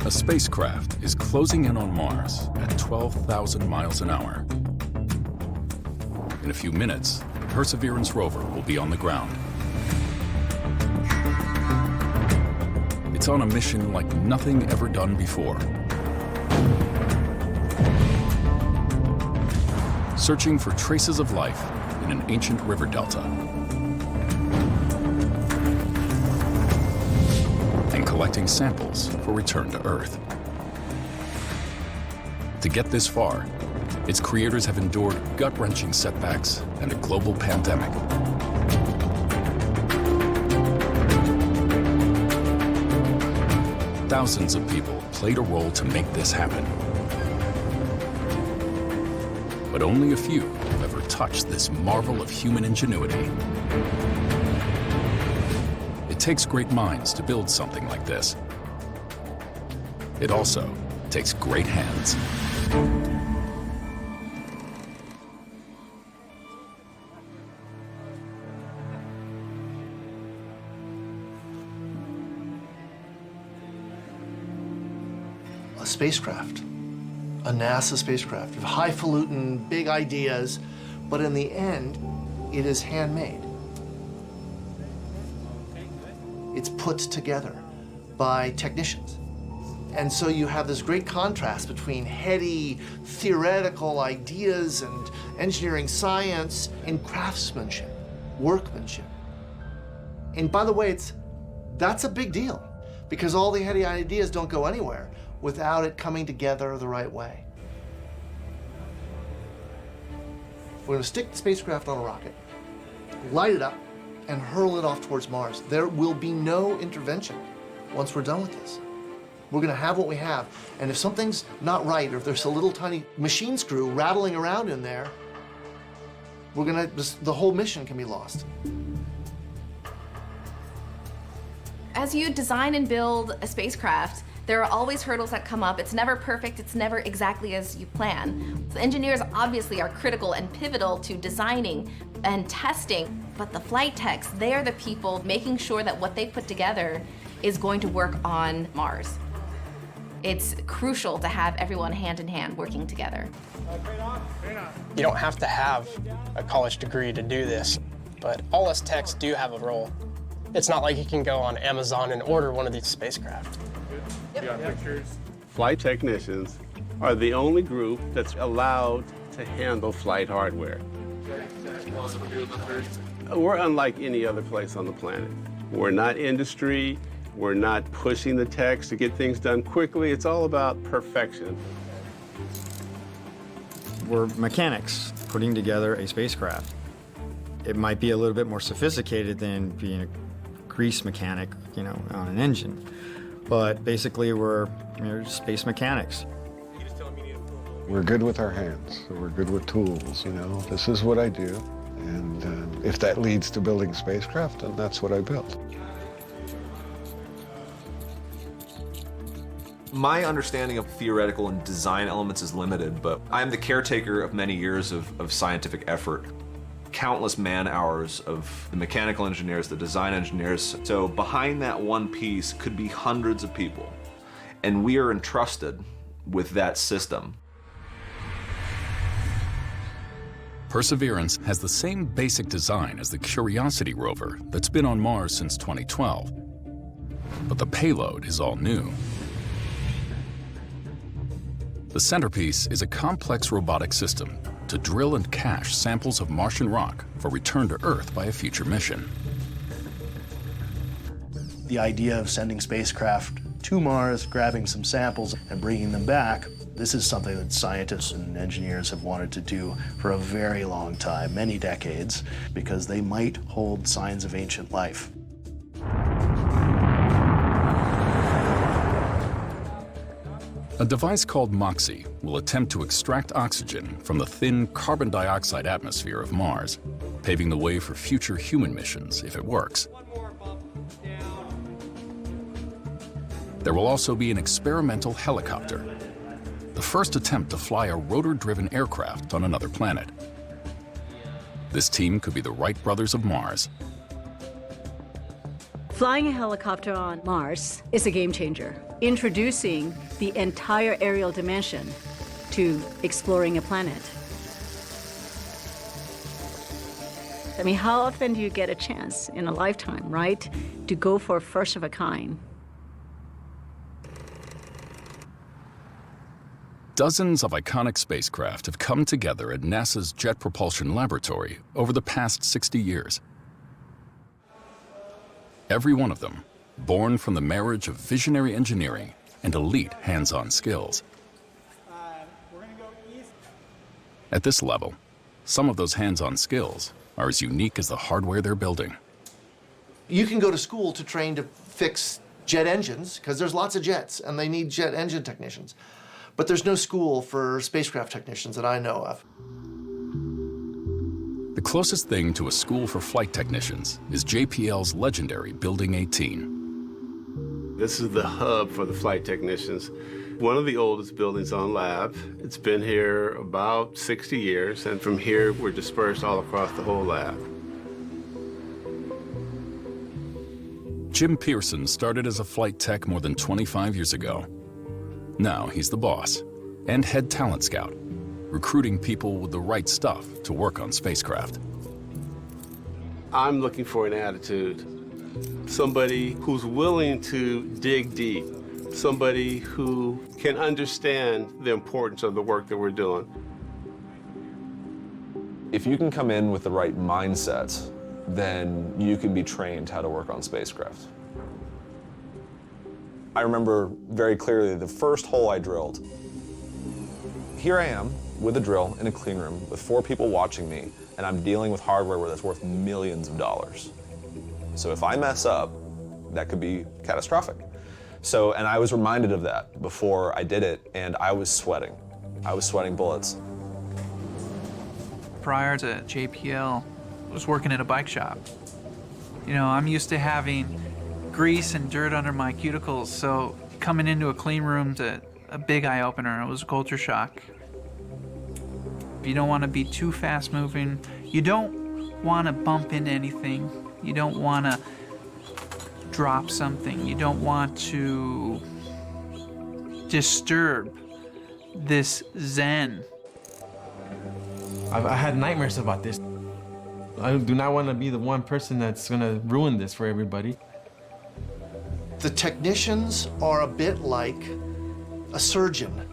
A spacecraft is closing in on Mars at 12,000 miles an hour. In a few minutes, the Perseverance rover will be on the ground. It's on a mission like nothing ever done before. Searching for traces of life in an ancient river delta. And collecting samples for return to Earth. To get this far, its creators have endured gut-wrenching setbacks and a global pandemic. Thousands of people played a role to make this happen. But only a few have ever touched this marvel of human ingenuity. It takes great minds to build something like this. It also takes great hands. A spacecraft, a NASA spacecraft, highfalutin, big ideas, but in the end, it is handmade. It's put together by technicians. And so you have this great contrast between heady, theoretical ideas and engineering science and craftsmanship, workmanship. And by the way, that's a big deal, because all the heady ideas don't go anywhere without it coming together the right way. We're going to stick the spacecraft on a rocket, light it up, and hurl it off towards Mars. There will be no intervention once we're done with this. We're going to have what we have, and if something's not right, or if there's a little tiny machine screw rattling around in there, the whole mission can be lost. As you design and build a spacecraft, there are always hurdles that come up. It's never perfect, it's never exactly as you plan. The engineers obviously are critical and pivotal to designing and testing, but the flight techs, they are the people making sure that what they put together is going to work on Mars. It's crucial to have everyone hand in hand working together. You don't have to have a college degree to do this, but all us techs do have a role. It's not like you can go on Amazon and order one of these spacecraft. Flight technicians are the only group that's allowed to handle flight hardware. We're unlike any other place on the planet. We're not industry. We're not pushing the techs to get things done quickly. It's all about perfection. We're mechanics putting together a spacecraft. It might be a little bit more sophisticated than being a grease mechanic, on an engine. But basically, we're space mechanics. We're good with our hands. We're good with tools, This is what I do. And if that leads to building spacecraft, then that's what I built. My understanding of theoretical and design elements is limited, but I'm the caretaker of many years of scientific effort. Countless man hours of the mechanical engineers, the design engineers. So behind that one piece could be hundreds of people. And we are entrusted with that system. Perseverance has the same basic design as the Curiosity rover that's been on Mars since 2012. But the payload is all new. The centerpiece is a complex robotic system to drill and cache samples of Martian rock for return to Earth by a future mission. The idea of sending spacecraft to Mars, grabbing some samples, and bringing them back, this is something that scientists and engineers have wanted to do for a very long time, many decades, because they might hold signs of ancient life. A device called MOXIE will attempt to extract oxygen from the thin carbon dioxide atmosphere of Mars, paving the way for future human missions if it works. There will also be an experimental helicopter, the first attempt to fly a rotor-driven aircraft on another planet. This team could be the Wright brothers of Mars. Flying a helicopter on Mars is a game changer, introducing the entire aerial dimension to exploring a planet. I mean, how often do you get a chance in a lifetime, right, to go for a first of a kind? Dozens of iconic spacecraft have come together at NASA's Jet Propulsion Laboratory over the past 60 years. Every one of them born from the marriage of visionary engineering and elite hands-on skills. At this level, some of those hands-on skills are as unique as the hardware they're building. You can go to school to train to fix jet engines, because there's lots of jets and they need jet engine technicians. But there's no school for spacecraft technicians that I know of. The closest thing to a school for flight technicians is JPL's legendary Building 18. This is the hub for the flight technicians. One of the oldest buildings on lab. It's been here about 60 years, and from here we're dispersed all across the whole lab. Jim Pearson started as a flight tech more than 25 years ago. Now he's the boss and head talent scout, recruiting people with the right stuff to work on spacecraft. I'm looking for an attitude. Somebody who's willing to dig deep. Somebody who can understand the importance of the work that we're doing. If you can come in with the right mindset, then you can be trained how to work on spacecraft. I remember very clearly the first hole I drilled. Here I am with a drill in a clean room with 4 people watching me, and I'm dealing with hardware that's worth millions of dollars. So if I mess up, that could be catastrophic. And I was reminded of that before I did it, and I was sweating. I was sweating bullets. Prior to JPL, I was working at a bike shop. You know, I'm used to having grease and dirt under my cuticles, so coming into a clean room's a big eye-opener. It was a culture shock. You don't want to be too fast-moving. You don't want to bump into anything. You don't want to drop something. You don't want to disturb this zen. I had nightmares about this. I do not want to be the one person that's going to ruin this for everybody. The technicians are a bit like a surgeon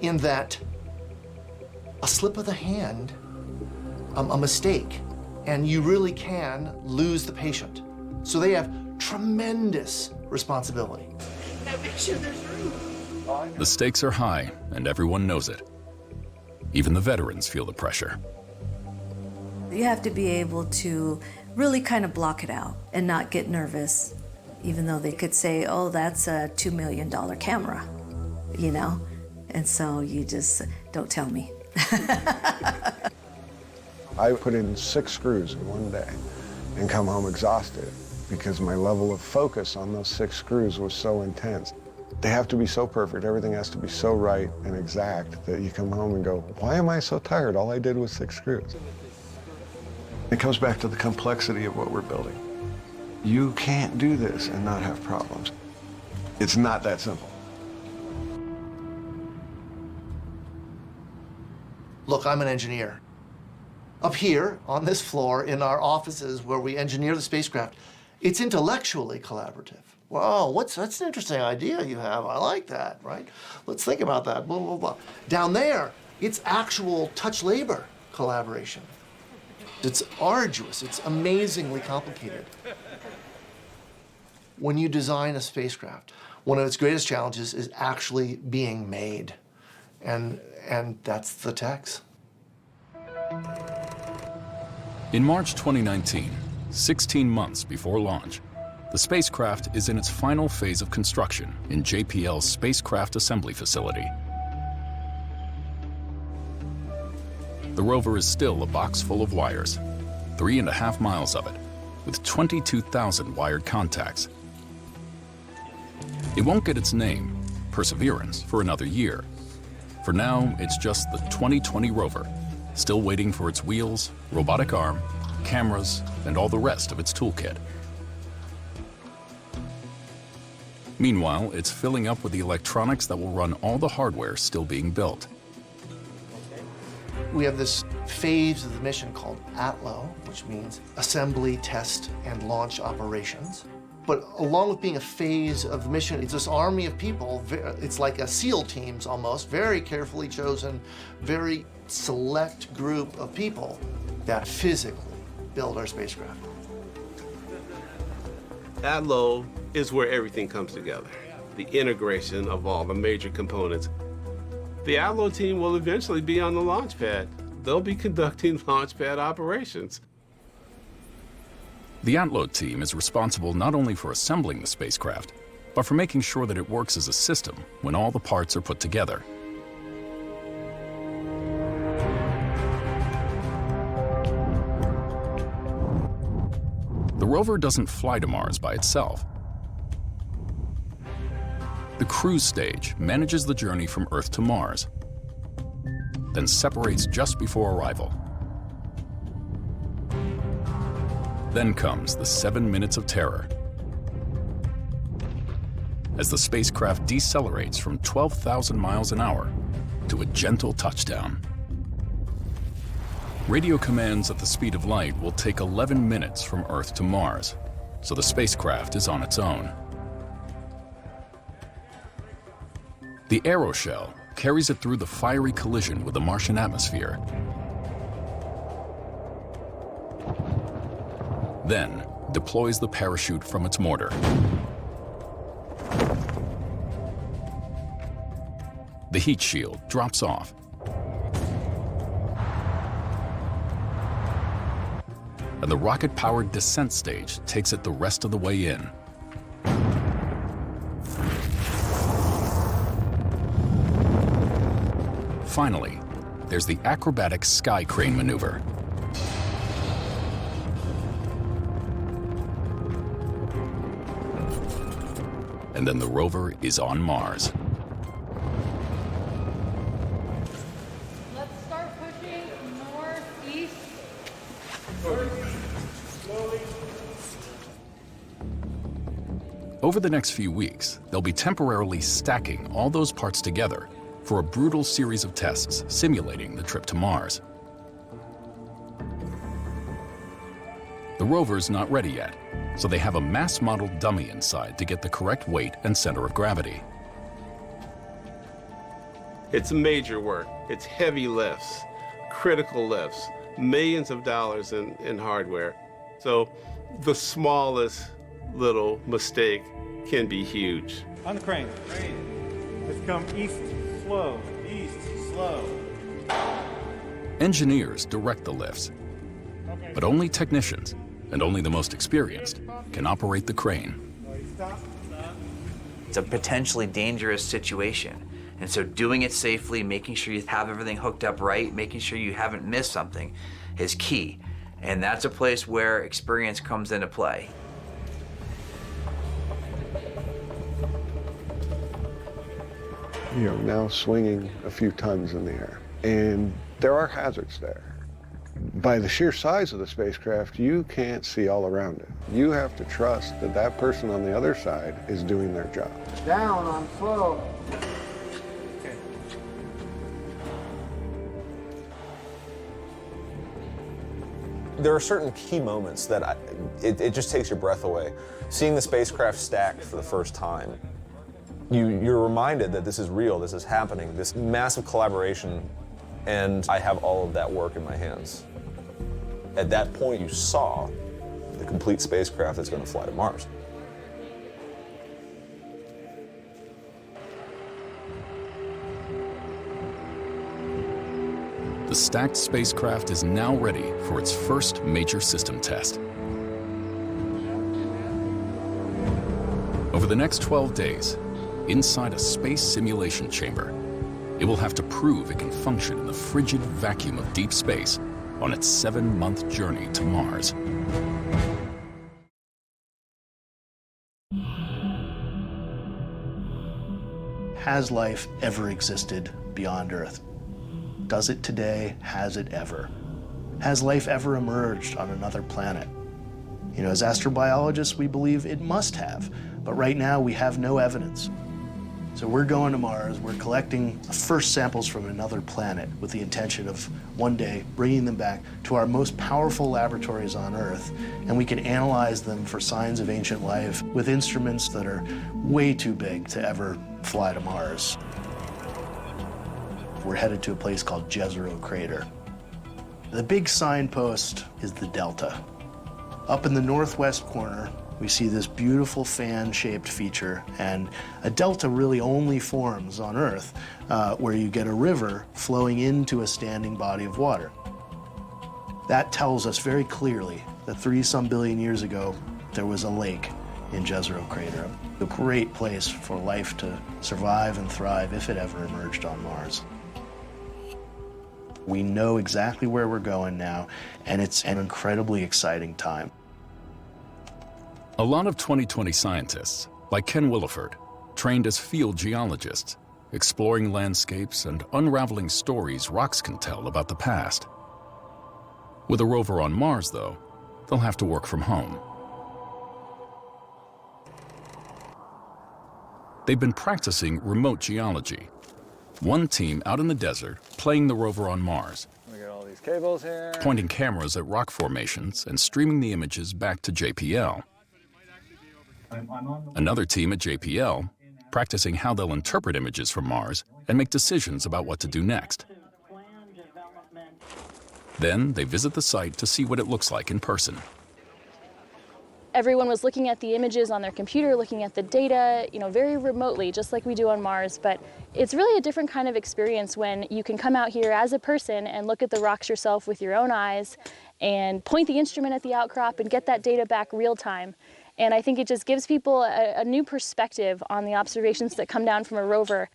in that a slip of the hand, a mistake, and you really can lose the patient. So they have tremendous responsibility. Make sure there's room. The stakes are high, and everyone knows it. Even the veterans feel the pressure. You have to be able to really kind of block it out and not get nervous, even though they could say, oh, that's a $2 million camera, you know? And so you just don't tell me. I put in 6 screws in one day and come home exhausted because my level of focus on those 6 screws was so intense. They have to be so perfect, everything has to be so right and exact that you come home and go, why am I so tired? All I did was 6 screws. It comes back to the complexity of what we're building. You can't do this and not have problems. It's not that simple. Look, I'm an engineer. Up here, on this floor, in our offices where we engineer the spacecraft, it's intellectually collaborative. Wow, that's an interesting idea you have. I like that, right? Let's think about that, blah, blah, blah. Down there, it's actual touch labor collaboration. It's arduous, it's amazingly complicated. When you design a spacecraft, one of its greatest challenges is actually being made. And that's the techs. In March 2019, 16 months before launch, the spacecraft is in its final phase of construction in JPL's Spacecraft Assembly Facility. The rover is still a box full of wires, 3.5 miles of it, with 22,000 wired contacts. It won't get its name, Perseverance, for another year. For now, it's just the 2020 rover, still waiting for its wheels, robotic arm, cameras, and all the rest of its toolkit. Meanwhile, it's filling up with the electronics that will run all the hardware still being built. We have this phase of the mission called ATLO, which means Assembly, Test, and Launch Operations. But along with being a phase of the mission, it's this army of people, it's like a SEAL teams almost, very carefully chosen, very select group of people that physically build our spacecraft. ATLO is where everything comes together, the integration of all the major components. The ATLO team will eventually be on the launch pad. They'll be conducting launch pad operations. The ATLO team is responsible not only for assembling the spacecraft, but for making sure that it works as a system when all the parts are put together. The rover doesn't fly to Mars by itself. The cruise stage manages the journey from Earth to Mars, then separates just before arrival. Then comes the 7 minutes of terror, as the spacecraft decelerates from 12,000 miles an hour to a gentle touchdown. Radio commands at the speed of light will take 11 minutes from Earth to Mars, so the spacecraft is on its own. The aeroshell carries it through the fiery collision with the Martian atmosphere. Then deploys the parachute from its mortar. The heat shield drops off. And the rocket-powered descent stage takes it the rest of the way in. Finally, there's the acrobatic sky crane maneuver. And then the rover is on Mars. Let's start pushing northeast. Slowly. Over the next few weeks, they'll be temporarily stacking all those parts together for a brutal series of tests simulating the trip to Mars. The rover's not ready yet, so they have a mass-modeled dummy inside to get the correct weight and center of gravity. It's major work. It's heavy lifts, critical lifts, millions of dollars in hardware. So the smallest little mistake can be huge. On the crane. Let's come east, slow, east, slow. Engineers direct the lifts, but only technicians, and only the most experienced, can operate the crane. It's a potentially dangerous situation. And so doing it safely, making sure you have everything hooked up right, making sure you haven't missed something is key. And that's a place where experience comes into play. You're now swinging a few tons in the air, and there are hazards there. By the sheer size of the spacecraft, you can't see all around it. You have to trust that that person on the other side is doing their job. Down on slow. There are certain key moments that it just takes your breath away. Seeing the spacecraft stacked for the first time, you're reminded that this is real, this is happening, this massive collaboration, and I have all of that work in my hands. At that point, you saw the complete spacecraft that's going to fly to Mars. The stacked spacecraft is now ready for its first major system test. Over the next 12 days, inside a space simulation chamber, it will have to prove it can function in the frigid vacuum of deep space on its 7-month journey to Mars. Has life ever existed beyond Earth? Does it today? Has it ever? Has life ever emerged on another planet? You know, as astrobiologists, we believe it must have, but But right now, we have no evidence. So we're going to Mars, we're collecting the first samples from another planet with the intention of one day bringing them back to our most powerful laboratories on Earth, and we can analyze them for signs of ancient life with instruments that are way too big to ever fly to Mars. We're headed to a place called Jezero Crater. The big signpost is the Delta. Up in the northwest corner, we see this beautiful fan-shaped feature, and a delta really only forms on Earth where you get a river flowing into a standing body of water. That tells us very clearly that 3-some billion years ago, there was a lake in Jezero Crater, a great place for life to survive and thrive if it ever emerged on Mars. We know exactly where we're going now, and it's an incredibly exciting time. A lot of 2020 scientists, like Ken Williford, trained as field geologists, exploring landscapes and unraveling stories rocks can tell about the past. With a rover on Mars, though, they'll have to work from home. They've been practicing remote geology. One team out in the desert playing the rover on Mars, We got all these cables here. pointing cameras at rock formations and streaming the images back to JPL. Another team at JPL practicing how they'll interpret images from Mars and make decisions about what to do next. Then they visit the site to see what it looks like in person. Everyone was looking at the images on their computer, looking at the data, very remotely, just like we do on Mars. But it's really a different kind of experience when you can come out here as a person and look at the rocks yourself with your own eyes and point the instrument at the outcrop and get that data back real time. And I think it just gives people a new perspective on the observations that come down from a rover.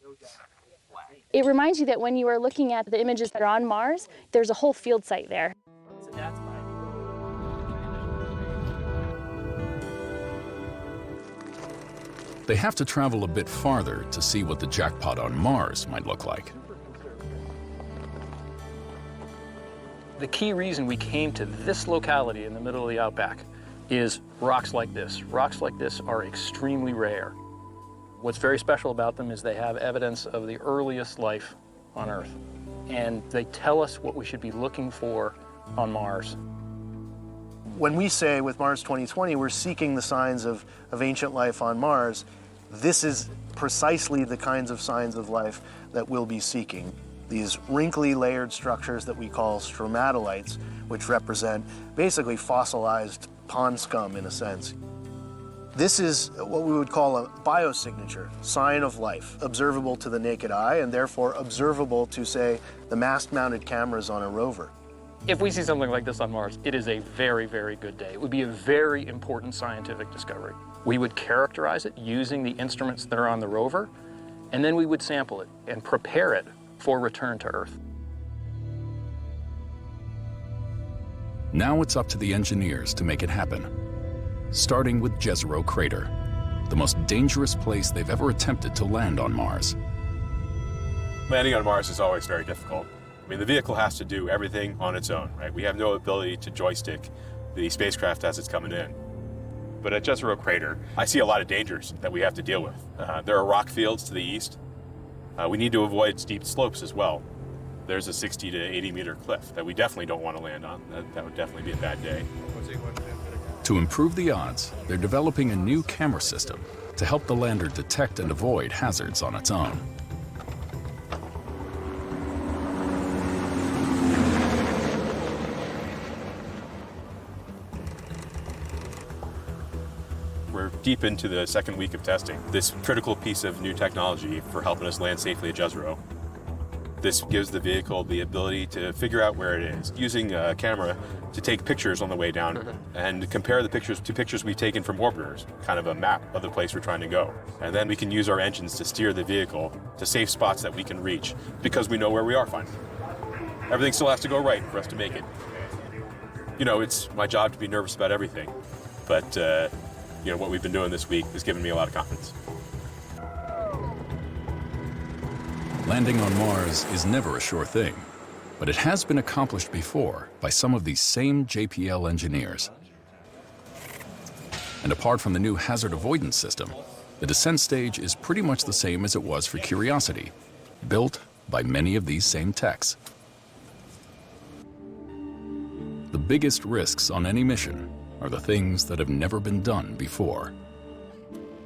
It reminds you that when you are looking at the images that are on Mars, there's a whole field site there. They have to travel a bit farther to see what the jackpot on Mars might look like. The key reason we came to this locality in the middle of the outback is rocks like this. Rocks like this are extremely rare. What's very special about them is they have evidence of the earliest life on Earth. And they tell us what we should be looking for on Mars. When we say with Mars 2020, we're seeking the signs of ancient life on Mars, this is precisely the kinds of signs of life that we'll be seeking. These wrinkly layered structures that we call stromatolites, which represent basically fossilized pond scum in a sense. This is what we would call a biosignature, sign of life, observable to the naked eye and therefore observable to, say, the mast-mounted cameras on a rover. If we see something like this on Mars, it is a very, very good day. It would be a very important scientific discovery. We would characterize it using the instruments that are on the rover, and then we would sample it and prepare it for return to Earth. Now it's up to the engineers to make it happen, starting with Jezero Crater, the most dangerous place they've ever attempted to land on Mars. Landing on Mars is always very difficult. I mean, the vehicle has to do everything on its own, right? We have no ability to joystick the spacecraft as it's coming in. But at Jezero Crater, I see a lot of dangers that we have to deal with. There are rock fields to the east. We need to avoid steep slopes as well. There's a 60 to 80 meter cliff that we definitely don't want to land on. That would definitely be a bad day. To improve the odds, they're developing a new camera system to help the lander detect and avoid hazards on its own. We're deep into the second week of testing. This critical piece of new technology for helping us land safely at Jezero. This gives the vehicle the ability to figure out where it is, using a camera to take pictures on the way down and compare the pictures to pictures we've taken from orbiters, kind of a map of the place we're trying to go. And then we can use our engines to steer the vehicle to safe spots that we can reach because we know where we are finally. Everything still has to go right for us to make it. It's my job to be nervous about everything, but what we've been doing this week has given me a lot of confidence. Landing on Mars is never a sure thing, but it has been accomplished before by some of these same JPL engineers. And apart from the new hazard avoidance system, the descent stage is pretty much the same as it was for Curiosity, built by many of these same techs. The biggest risks on any mission are the things that have never been done before.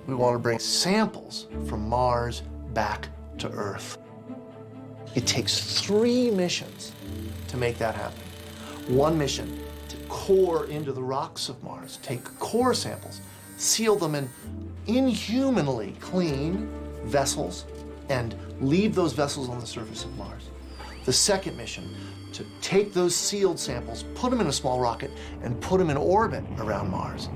We want to bring samples from Mars back to Earth. It takes 3 missions to make that happen. 1 mission to core into the rocks of Mars, take core samples, seal them in inhumanly clean vessels, and leave those vessels on the surface of Mars. The 2nd mission, to take those sealed samples, put them in a small rocket, and put them in orbit around Mars.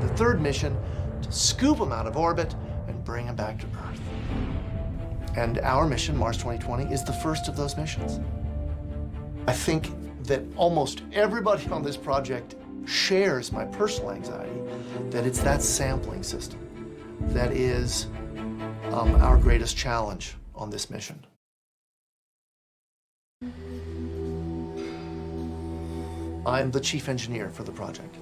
The 3rd mission, to scoop them out of orbit and bring them back to Earth. And our mission, Mars 2020, is the first of those missions. I think that almost everybody on this project shares my personal anxiety that it's that sampling system that is our greatest challenge on this mission. I'm the chief engineer for the project,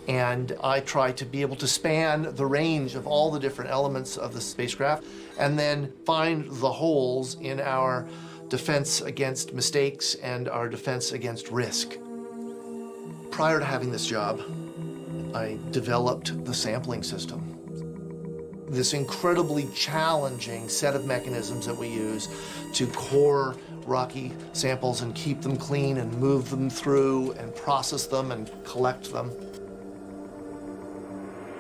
and I try to be able to span the range of all the different elements of the spacecraft and then find the holes in our defense against mistakes and our defense against risk. Prior to having this job, I developed the sampling system. This incredibly challenging set of mechanisms that we use to core rocky samples and keep them clean and move them through and process them and collect them.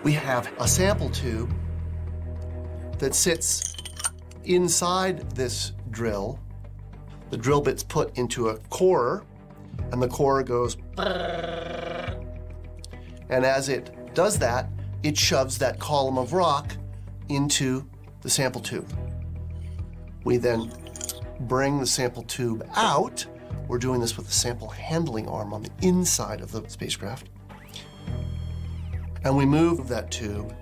We have a sample tube that sits inside this drill. The drill bit's put into a corer, and the corer goes, and as it does that, it shoves that column of rock into the sample tube. We then bring the sample tube out. We're doing this with the sample handling arm on the inside of the spacecraft. And we move that tube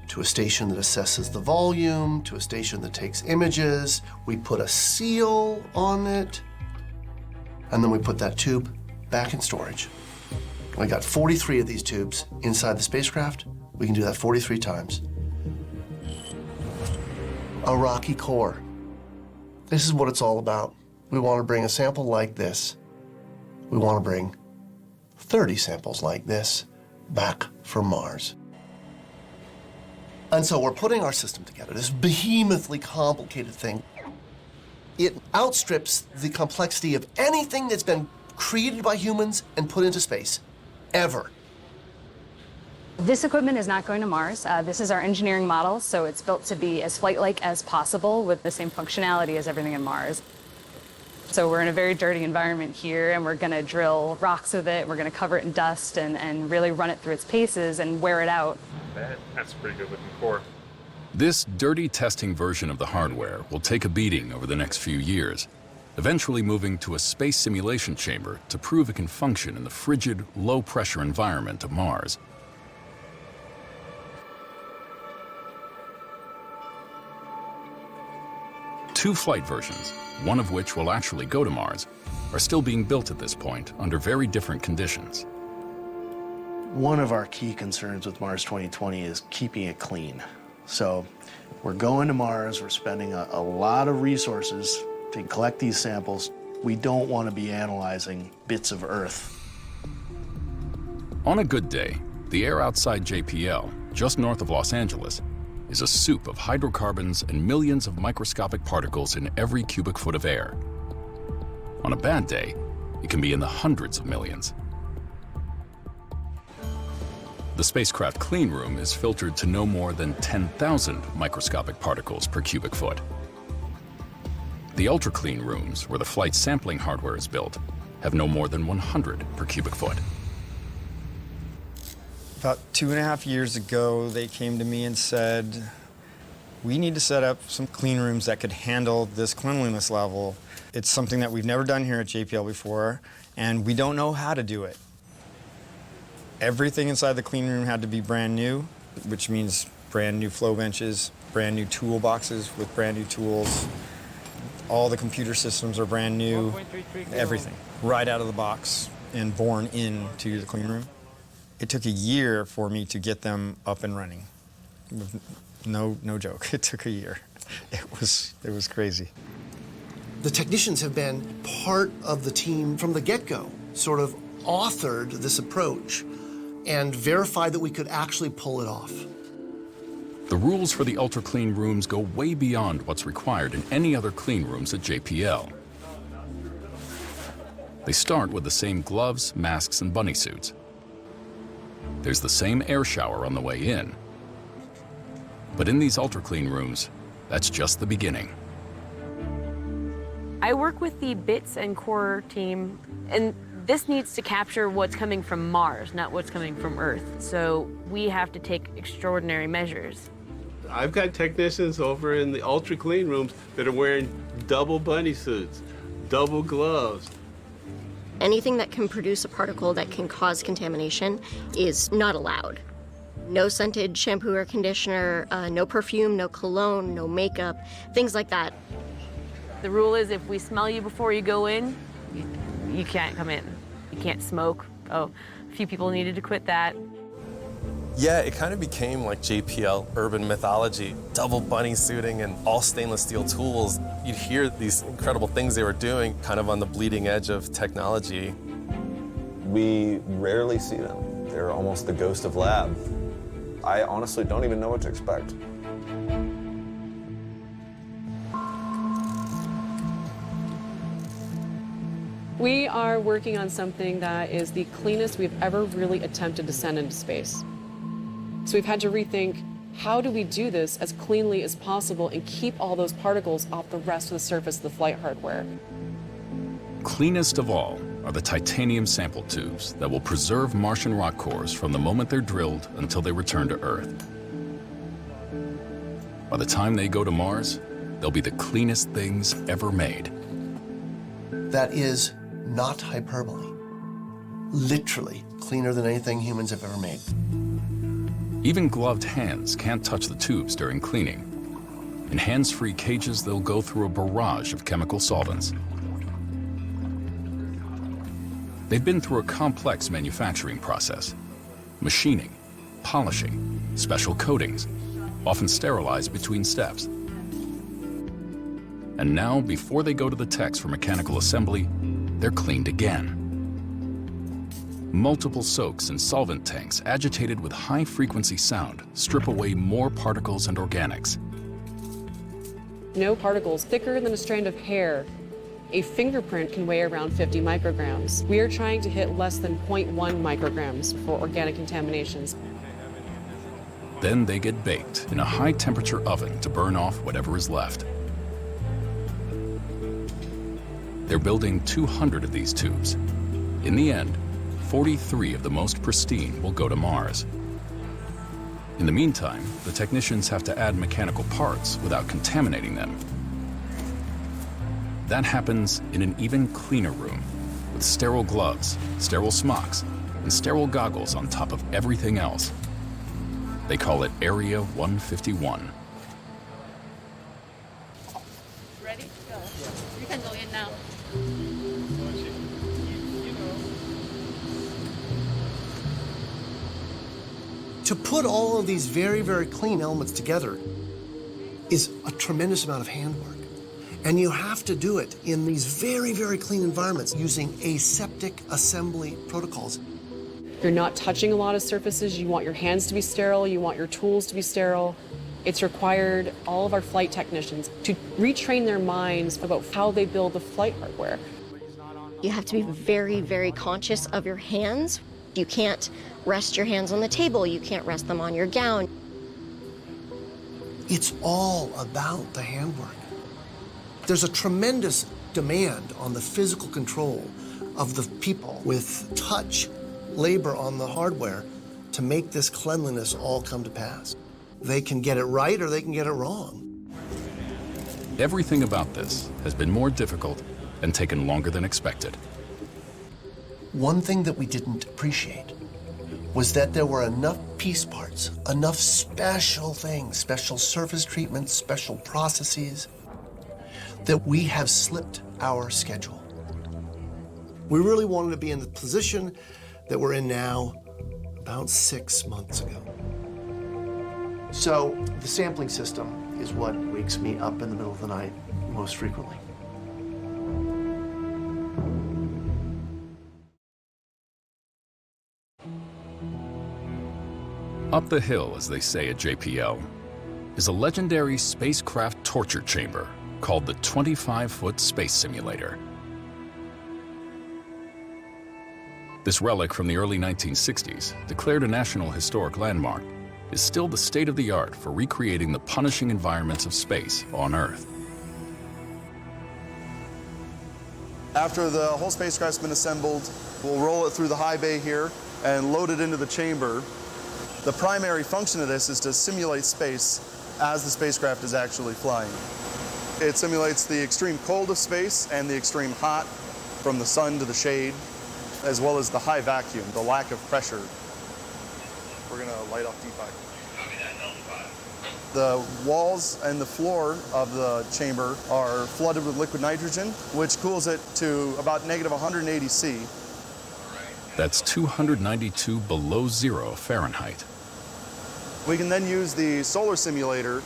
to a station that assesses the volume, to a station that takes images. We put a seal on it, and then we put that tube back in storage. We got 43 of these tubes inside the spacecraft. We can do that 43 times. A rocky core. This is what it's all about. We want to bring a sample like this. We want to bring 30 samples like this back from Mars. And so we're putting our system together, this behemothly complicated thing. It outstrips the complexity of anything that's been created by humans and put into space, ever. This equipment is not going to Mars. This is our engineering model, so it's built to be as flight-like as possible with the same functionality as everything in Mars. So we're in a very dirty environment here, and we're going to drill rocks with it. We're going to cover it in dust and really run it through its paces and wear it out. That's a pretty good looking core. This dirty testing version of the hardware will take a beating over the next few years, eventually moving to a space simulation chamber to prove it can function in the frigid, low-pressure environment of Mars. Two flight versions, one of which will actually go to Mars, are still being built at this point under very different conditions. One of our key concerns with Mars 2020 is keeping it clean. So we're going to Mars, we're spending a lot of resources to collect these samples. We don't want to be analyzing bits of Earth. On a good day, the air outside JPL, just north of Los Angeles, is a soup of hydrocarbons and millions of microscopic particles in every cubic foot of air. On a bad day, it can be in the hundreds of millions. The spacecraft clean room is filtered to no more than 10,000 microscopic particles per cubic foot. The ultra-clean rooms, where the flight sampling hardware is built, have no more than 100 per cubic foot. About 2.5 years ago, they came to me and said, we need to set up some clean rooms that could handle this cleanliness level. It's something that we've never done here at JPL before, and we don't know how to do it. Everything inside the clean room had to be brand new, which means brand new flow benches, brand new toolboxes with brand new tools. All the computer systems are brand new, everything, right out of the box. and born into the clean room. It took a year for me to get them up and running. No joke. It took a year. It was crazy. The technicians have been part of the team from the get-go, sort of authored this approach and verified that we could actually pull it off. The rules for the ultra clean rooms go way beyond what's required in any other clean rooms at JPL. They start with the same gloves, masks, and bunny suits. There's the same air shower on the way in. But in these ultra clean rooms, that's just the beginning. I work with the bits and core team, and this needs to capture what's coming from Mars, not what's coming from Earth. So we have to take extraordinary measures. I've got technicians over in the ultra clean rooms that are wearing double bunny suits, double gloves. Anything that can produce a particle that can cause contamination is not allowed. No scented shampoo or conditioner, no perfume, no cologne, no makeup, things like that. The rule is if we smell you before you go in, you can't come in. You can't smoke. Oh, a few people needed to quit that. Yeah, it kind of became like JPL urban mythology. Double bunny suiting and all stainless steel tools. You'd hear these incredible things they were doing kind of on the bleeding edge of technology. We rarely see them. They're almost the ghost of lab. I honestly don't even know what to expect. We are working on something that is the cleanest we've ever really attempted to send into space. So we've had to rethink, how do we do this as cleanly as possible and keep all those particles off the rest of the surface of the flight hardware? Cleanest of all are the titanium sample tubes that will preserve Martian rock cores from the moment they're drilled until they return to Earth. By the time they go to Mars, they'll be the cleanest things ever made. That is not hyperbole. Literally cleaner than anything humans have ever made. Even gloved hands can't touch the tubes during cleaning. In hands-free cages, they'll go through a barrage of chemical solvents. They've been through a complex manufacturing process: machining, polishing, special coatings, often sterilized between steps. And now, before they go to the techs for mechanical assembly, they're cleaned again. Multiple soaks and solvent tanks agitated with high-frequency sound strip away more particles and organics. No particles thicker than a strand of hair. A fingerprint can weigh around 50 micrograms. We are trying to hit less than 0.1 micrograms for organic contaminations. Then they get baked in a high-temperature oven to burn off whatever is left. They're building 200 of these tubes. In the end, 43 of the most pristine will go to Mars. In the meantime, the technicians have to add mechanical parts without contaminating them. That happens in an even cleaner room, with sterile gloves, sterile smocks, and sterile goggles on top of everything else. They call it Area 151. Ready? Go. You can go in now. To put all of these very, very clean elements together is a tremendous amount of handwork. And you have to do it in these very, very clean environments using aseptic assembly protocols. You're not touching a lot of surfaces. You want your hands to be sterile. You want your tools to be sterile. It's required all of our flight technicians to retrain their minds about how they build the flight hardware. You have to be very, very conscious of your hands. You can't rest your hands on the table. You can't rest them on your gown. It's all about the handwork. There's a tremendous demand on the physical control of the people with touch, labor on the hardware to make this cleanliness all come to pass. They can get it right or they can get it wrong. Everything about this has been more difficult and taken longer than expected. One thing that we didn't appreciate was that there were enough piece parts, enough special things, special surface treatments, special processes, that we have slipped our schedule. We really wanted to be in the position that we're in now about 6 months ago. So the sampling system is what wakes me up in the middle of the night most frequently. Up the hill, as they say at JPL, is a legendary spacecraft torture chamber called the 25-foot space simulator. This relic from the early 1960s, declared a National Historic Landmark, is still the state-of-the-art for recreating the punishing environments of space on Earth. After the whole spacecraft's been assembled, we'll roll it through the high bay here and load it into the chamber. The primary function of this is to simulate space as the spacecraft is actually flying. It simulates the extreme cold of space and the extreme hot, from the sun to the shade, as well as the high vacuum, the lack of pressure. We're gonna light off D5. The walls and the floor of the chamber are flooded with liquid nitrogen, which cools it to about negative 180 C. That's 292 below zero Fahrenheit. We can then use the solar simulator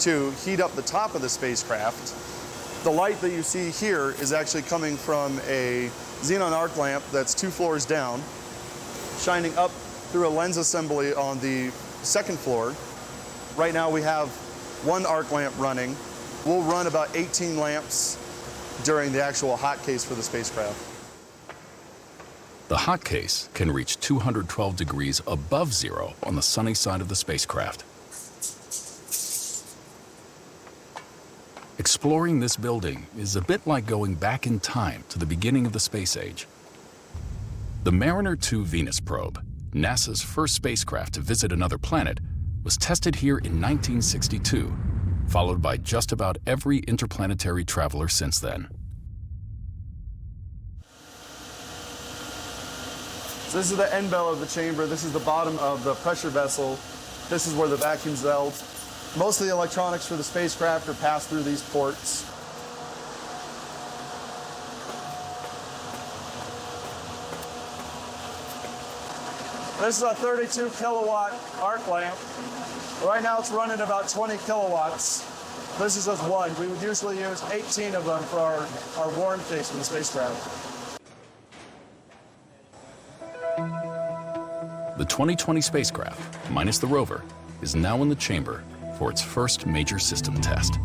to heat up the top of the spacecraft. The light that you see here is actually coming from a xenon arc lamp that's 2 floors down, shining up through a lens assembly on the 2nd floor. Right now we have 1 arc lamp running. We'll run about 18 lamps during the actual hot case for the spacecraft. The hot case can reach 212 degrees above zero on the sunny side of the spacecraft. Exploring this building is a bit like going back in time to the beginning of the space age. The Mariner 2 Venus probe, NASA's first spacecraft to visit another planet, was tested here in 1962, followed by just about every interplanetary traveler since then. So this is the end bell of the chamber. This is the bottom of the pressure vessel. This is where the vacuum's held. Most of the electronics for the spacecraft are passed through these ports. This is a 32 kilowatt arc lamp. Right now it's running about 20 kilowatts. This is just one. We would usually use 18 of them for our warm case for the spacecraft. The 2020 spacecraft, minus the rover, is now in the chamber for its first major system test.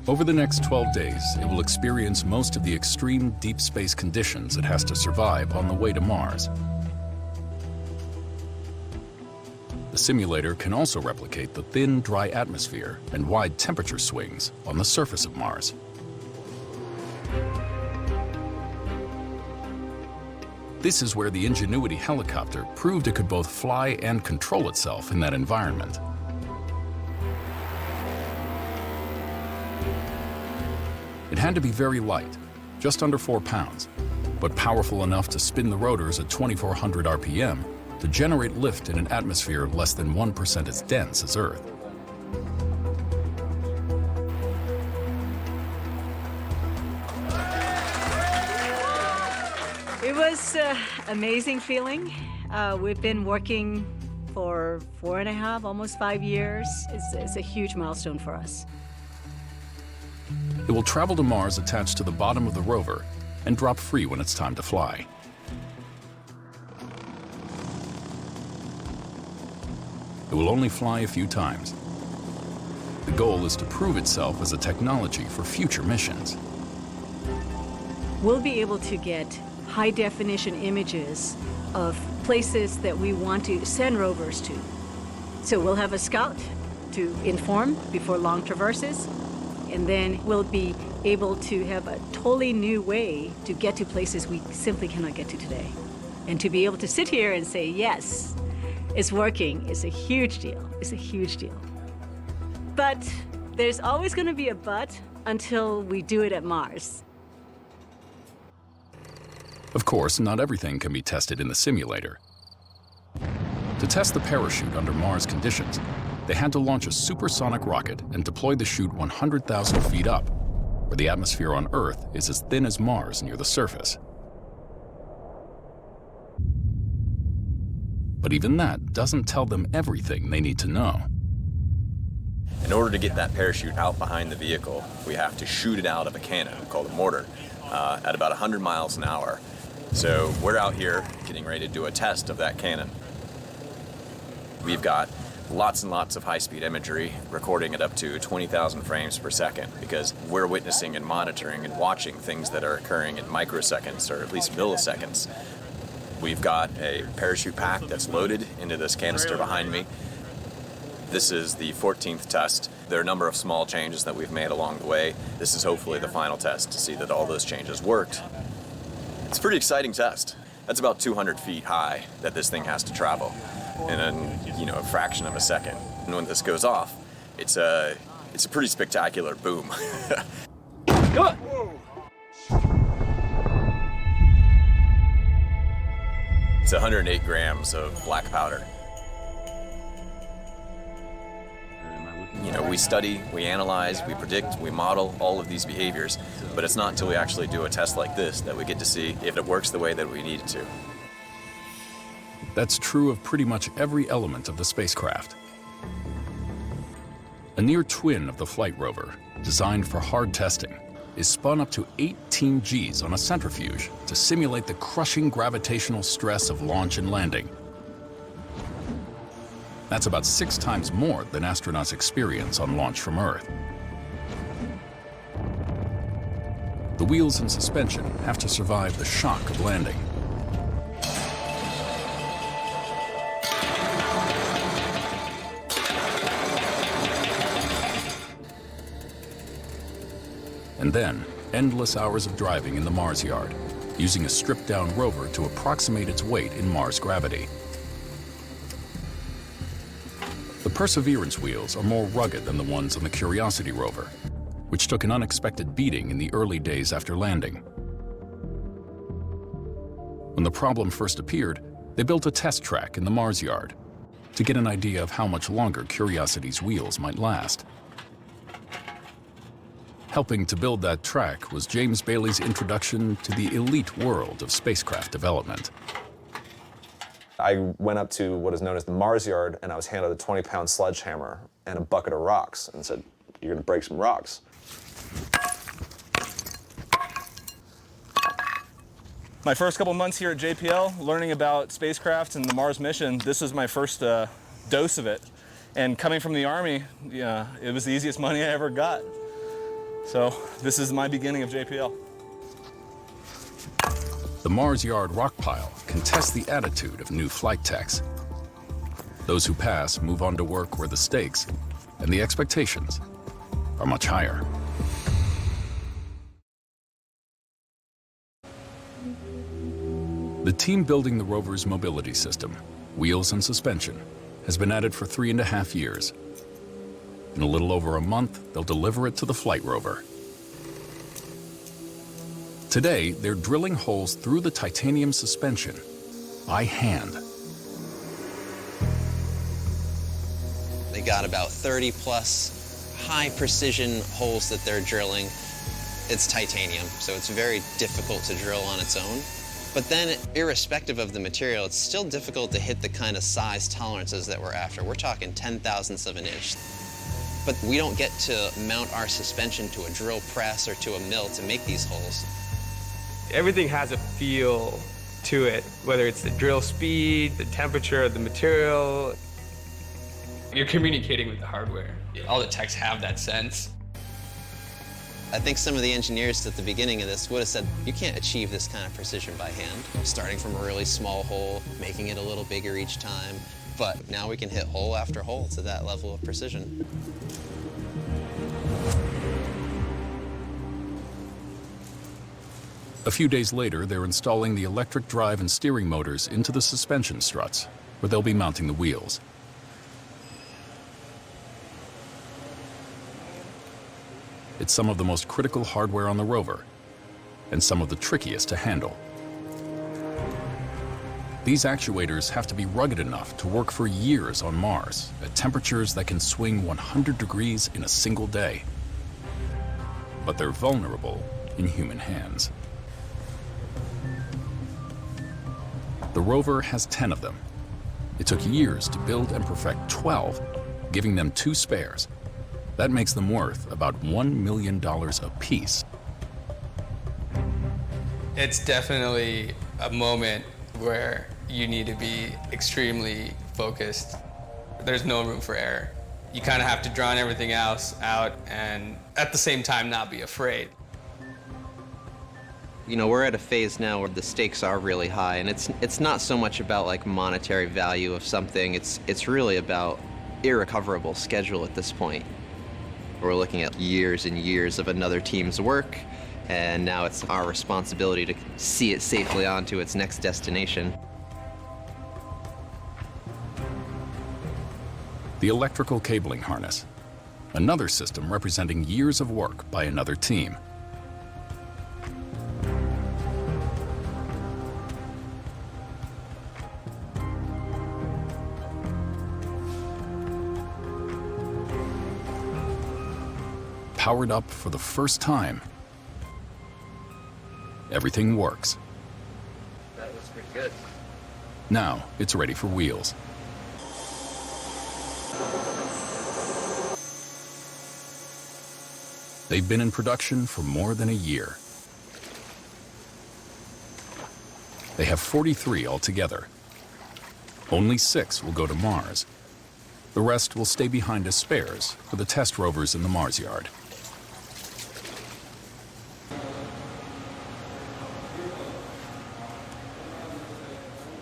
Over the next 12 days, it will experience most of the extreme deep space conditions it has to survive on the way to Mars. The simulator can also replicate the thin, dry atmosphere and wide temperature swings on the surface of Mars. This is where the Ingenuity helicopter proved it could both fly and control itself in that environment. It had to be very light, just under 4 pounds, but powerful enough to spin the rotors at 2,400 RPM to generate lift in an atmosphere less than 1% as dense as Earth. It was an amazing feeling. We've been working for 4.5, almost 5 years. It's a huge milestone for us. It will travel to Mars attached to the bottom of the rover and drop free when it's time to fly. It will only fly a few times. The goal is to prove itself as a technology for future missions. We'll be able to get high-definition images of places that we want to send rovers to. So we'll have a scout to inform before long traverses, and then we'll be able to have a totally new way to get to places we simply cannot get to today. And to be able to sit here and say, yes, it's working, is a huge deal. It's a huge deal. But there's always going to be a but until we do it at Mars. Of course, not everything can be tested in the simulator. To test the parachute under Mars conditions, they had to launch a supersonic rocket and deploy the chute 100,000 feet up, where the atmosphere on Earth is as thin as Mars near the surface. But even that doesn't tell them everything they need to know. In order to get that parachute out behind the vehicle, we have to shoot it out of a cannon called a mortar at about 100 miles an hour. So we're out here getting ready to do a test of that cannon. We've got lots and lots of high-speed imagery, recording at up to 20,000 frames per second, because we're witnessing and monitoring and watching things that are occurring in microseconds, or at least milliseconds. We've got a parachute pack that's loaded into this canister behind me. This is the 14th test. There are a number of small changes that we've made along the way. This is hopefully the final test to see that all those changes worked. It's a pretty exciting test. That's about 200 feet high that this thing has to travel in a fraction of a second. And when this goes off, it's a pretty spectacular boom. It's 108 grams of black powder. We study, we analyze, we predict, we model all of these behaviors, but it's not until we actually do a test like this that we get to see if it works the way that we need it to. That's true of pretty much every element of the spacecraft. A near twin of the flight rover, designed for hard testing, is spun up to 18 Gs on a centrifuge to simulate the crushing gravitational stress of launch and landing. That's about 6 times more than astronauts experience on launch from Earth. The wheels and suspension have to survive the shock of landing. And then, endless hours of driving in the Mars yard, using a stripped-down rover to approximate its weight in Mars gravity. The Perseverance wheels are more rugged than the ones on the Curiosity rover, which took an unexpected beating in the early days after landing. When the problem first appeared, they built a test track in the Mars yard to get an idea of how much longer Curiosity's wheels might last. Helping to build that track was James Bailey's introduction to the elite world of spacecraft development. I went up to what is known as the Mars yard, and I was handed a 20-pound sledgehammer and a bucket of rocks and said, "You're gonna break some rocks." My first couple months here at JPL, learning about spacecraft and the Mars mission, this was my first dose of it. And coming from the Army, it was the easiest money I ever got. So this is my beginning of JPL. The Mars Yard rock pile can test the attitude of new flight techs. Those who pass move on to work where the stakes and the expectations are much higher. The team building the rover's mobility system, wheels and suspension, has been at it for 3.5 years. In a little over a month, they'll deliver it to the flight rover. Today, they're drilling holes through the titanium suspension by hand. They got about 30 plus high precision holes that they're drilling. It's titanium, so it's very difficult to drill on its own. But then, irrespective of the material, it's still difficult to hit the kind of size tolerances that we're after. We're talking 10,000ths of an inch. But we don't get to mount our suspension to a drill press or to a mill to make these holes. Everything has a feel to it, whether it's the drill speed, the temperature, the material. You're communicating with the hardware. All the techs have that sense. I think some of the engineers at the beginning of this would have said, you can't achieve this kind of precision by hand, starting from a really small hole, making it a little bigger each time. But now we can hit hole after hole to that level of precision. A few days later, they're installing the electric drive and steering motors into the suspension struts, where they'll be mounting the wheels. It's some of the most critical hardware on the rover, and some of the trickiest to handle. These actuators have to be rugged enough to work for years on Mars at temperatures that can swing 100 degrees in a single day. but they're vulnerable in human hands. The rover has 10 of them. It took years to build and perfect 12, giving them 2 spares. That makes them worth about $1 million apiece. It's definitely a moment where you need to be extremely focused. There's no room for error. You kind of have to drown everything else out and at the same time not be afraid. You know, we're at a phase now where the stakes are really high, and it's not so much about like monetary value of something, it's really about irrecoverable schedule at this point. We're looking at years and years of another team's work, and now it's our responsibility to see it safely onto its next destination. The electrical cabling harness, another system representing years of work by another team. Powered up for the first time, everything works. That was pretty good. Now it's ready for wheels. They've been in production for more than a year. They have 43 altogether. Only 6 will go to Mars. The rest will stay behind as spares for the test rovers in the Mars yard.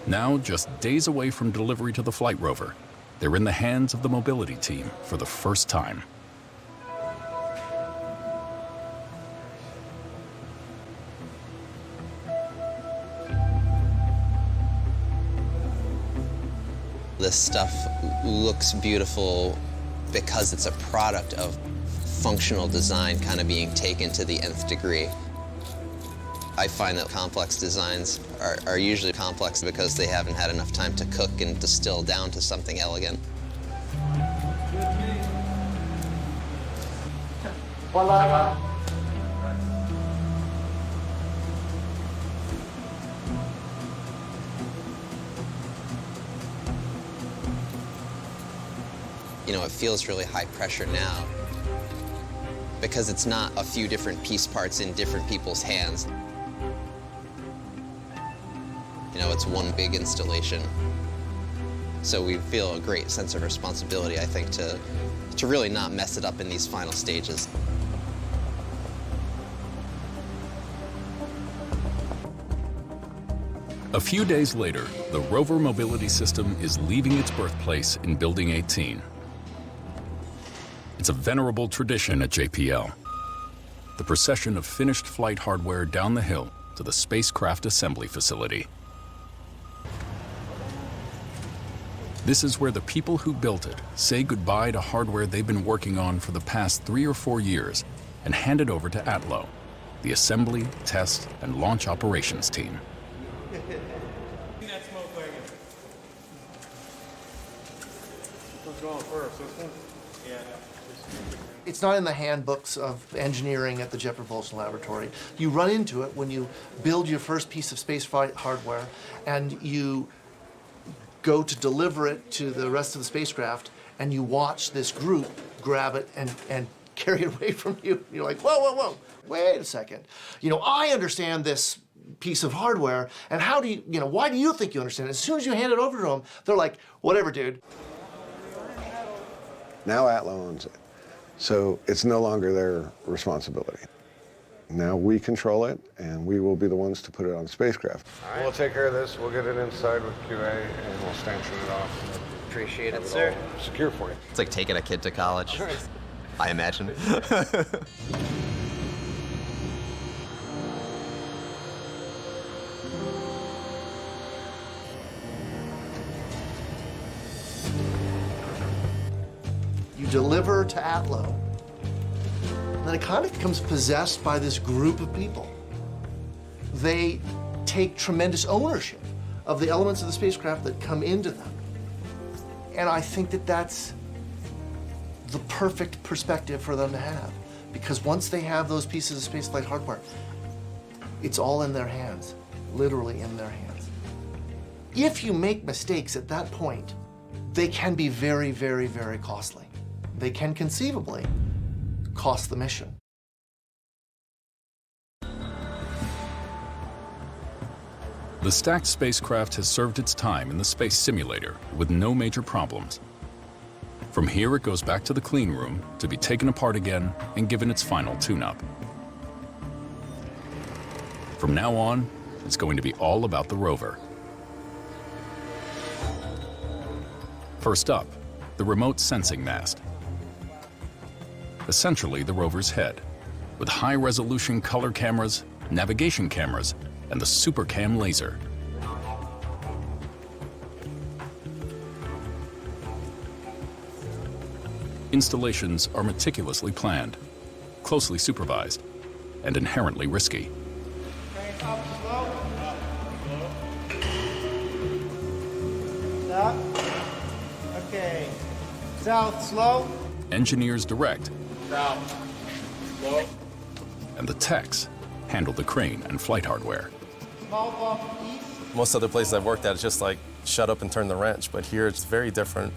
Now, just days away from delivery to the flight rover, they're in the hands of the mobility team for the first time. This stuff looks beautiful because it's a product of functional design kind of being taken to the nth degree. I find that complex designs are usually complex because they haven't had enough time to cook and distill down to something elegant. You know, it feels really high pressure now because it's not a few different piece parts in different people's hands. You know, it's one big installation. So we feel a great sense of responsibility, I think, to really not mess it up in these final stages. A few days later, the rover mobility system is leaving its birthplace in Building 18. It's a venerable tradition at JPL. The procession of finished flight hardware down the hill to the spacecraft assembly facility. This is where the people who built it say goodbye to hardware they've been working on for the past 3 or 4 years and hand it over to ATLO, the assembly, test, and launch operations team. Who's going first? This one? Yeah. It's not in the handbooks of engineering at the Jet Propulsion Laboratory. You run into it when you build your first piece of spaceflight hardware and you go to deliver it to the rest of the spacecraft, and you watch this group grab it and carry it away from you. You're like, whoa, whoa, whoa, wait a second. You know, I understand this piece of hardware, and how do you know, why do you think you understand it? As soon as you hand it over to them, they're like, whatever, dude. Now ATLO owns it, so it's no longer their responsibility. Now we control it, and we will be the ones to put it on the spacecraft. Right. We'll take care of this. We'll get it inside with QA, and we'll stanchion it off. Appreciate it, sir. Secure for you. It's like taking a kid to college, I imagine. You deliver to ATLO, and then it kind of becomes possessed by this group of people. They take tremendous ownership of the elements of the spacecraft that come into them. And I think that that's the perfect perspective for them to have, because once they have those pieces of spaceflight hardware, it's all in their hands, literally in their hands. If you make mistakes at that point, they can be very, very, very costly. They can conceivably cost the mission. The stacked spacecraft has served its time in the space simulator with no major problems. From here, it goes back to the clean room to be taken apart again and given its final tune-up. From now on, it's going to be all about the rover. First up, the remote sensing mast. Essentially the rover's head, with high-resolution color cameras, navigation cameras, and the SuperCam laser. Installations are meticulously planned, closely supervised, and inherently risky. Up, slow. Stop. Okay. South, slow. Engineers direct, South, slow. and the techs handle the crane and flight hardware. Small bump east. Most other places I've worked at, it's just like shut up and turn the wrench, but here it's very different.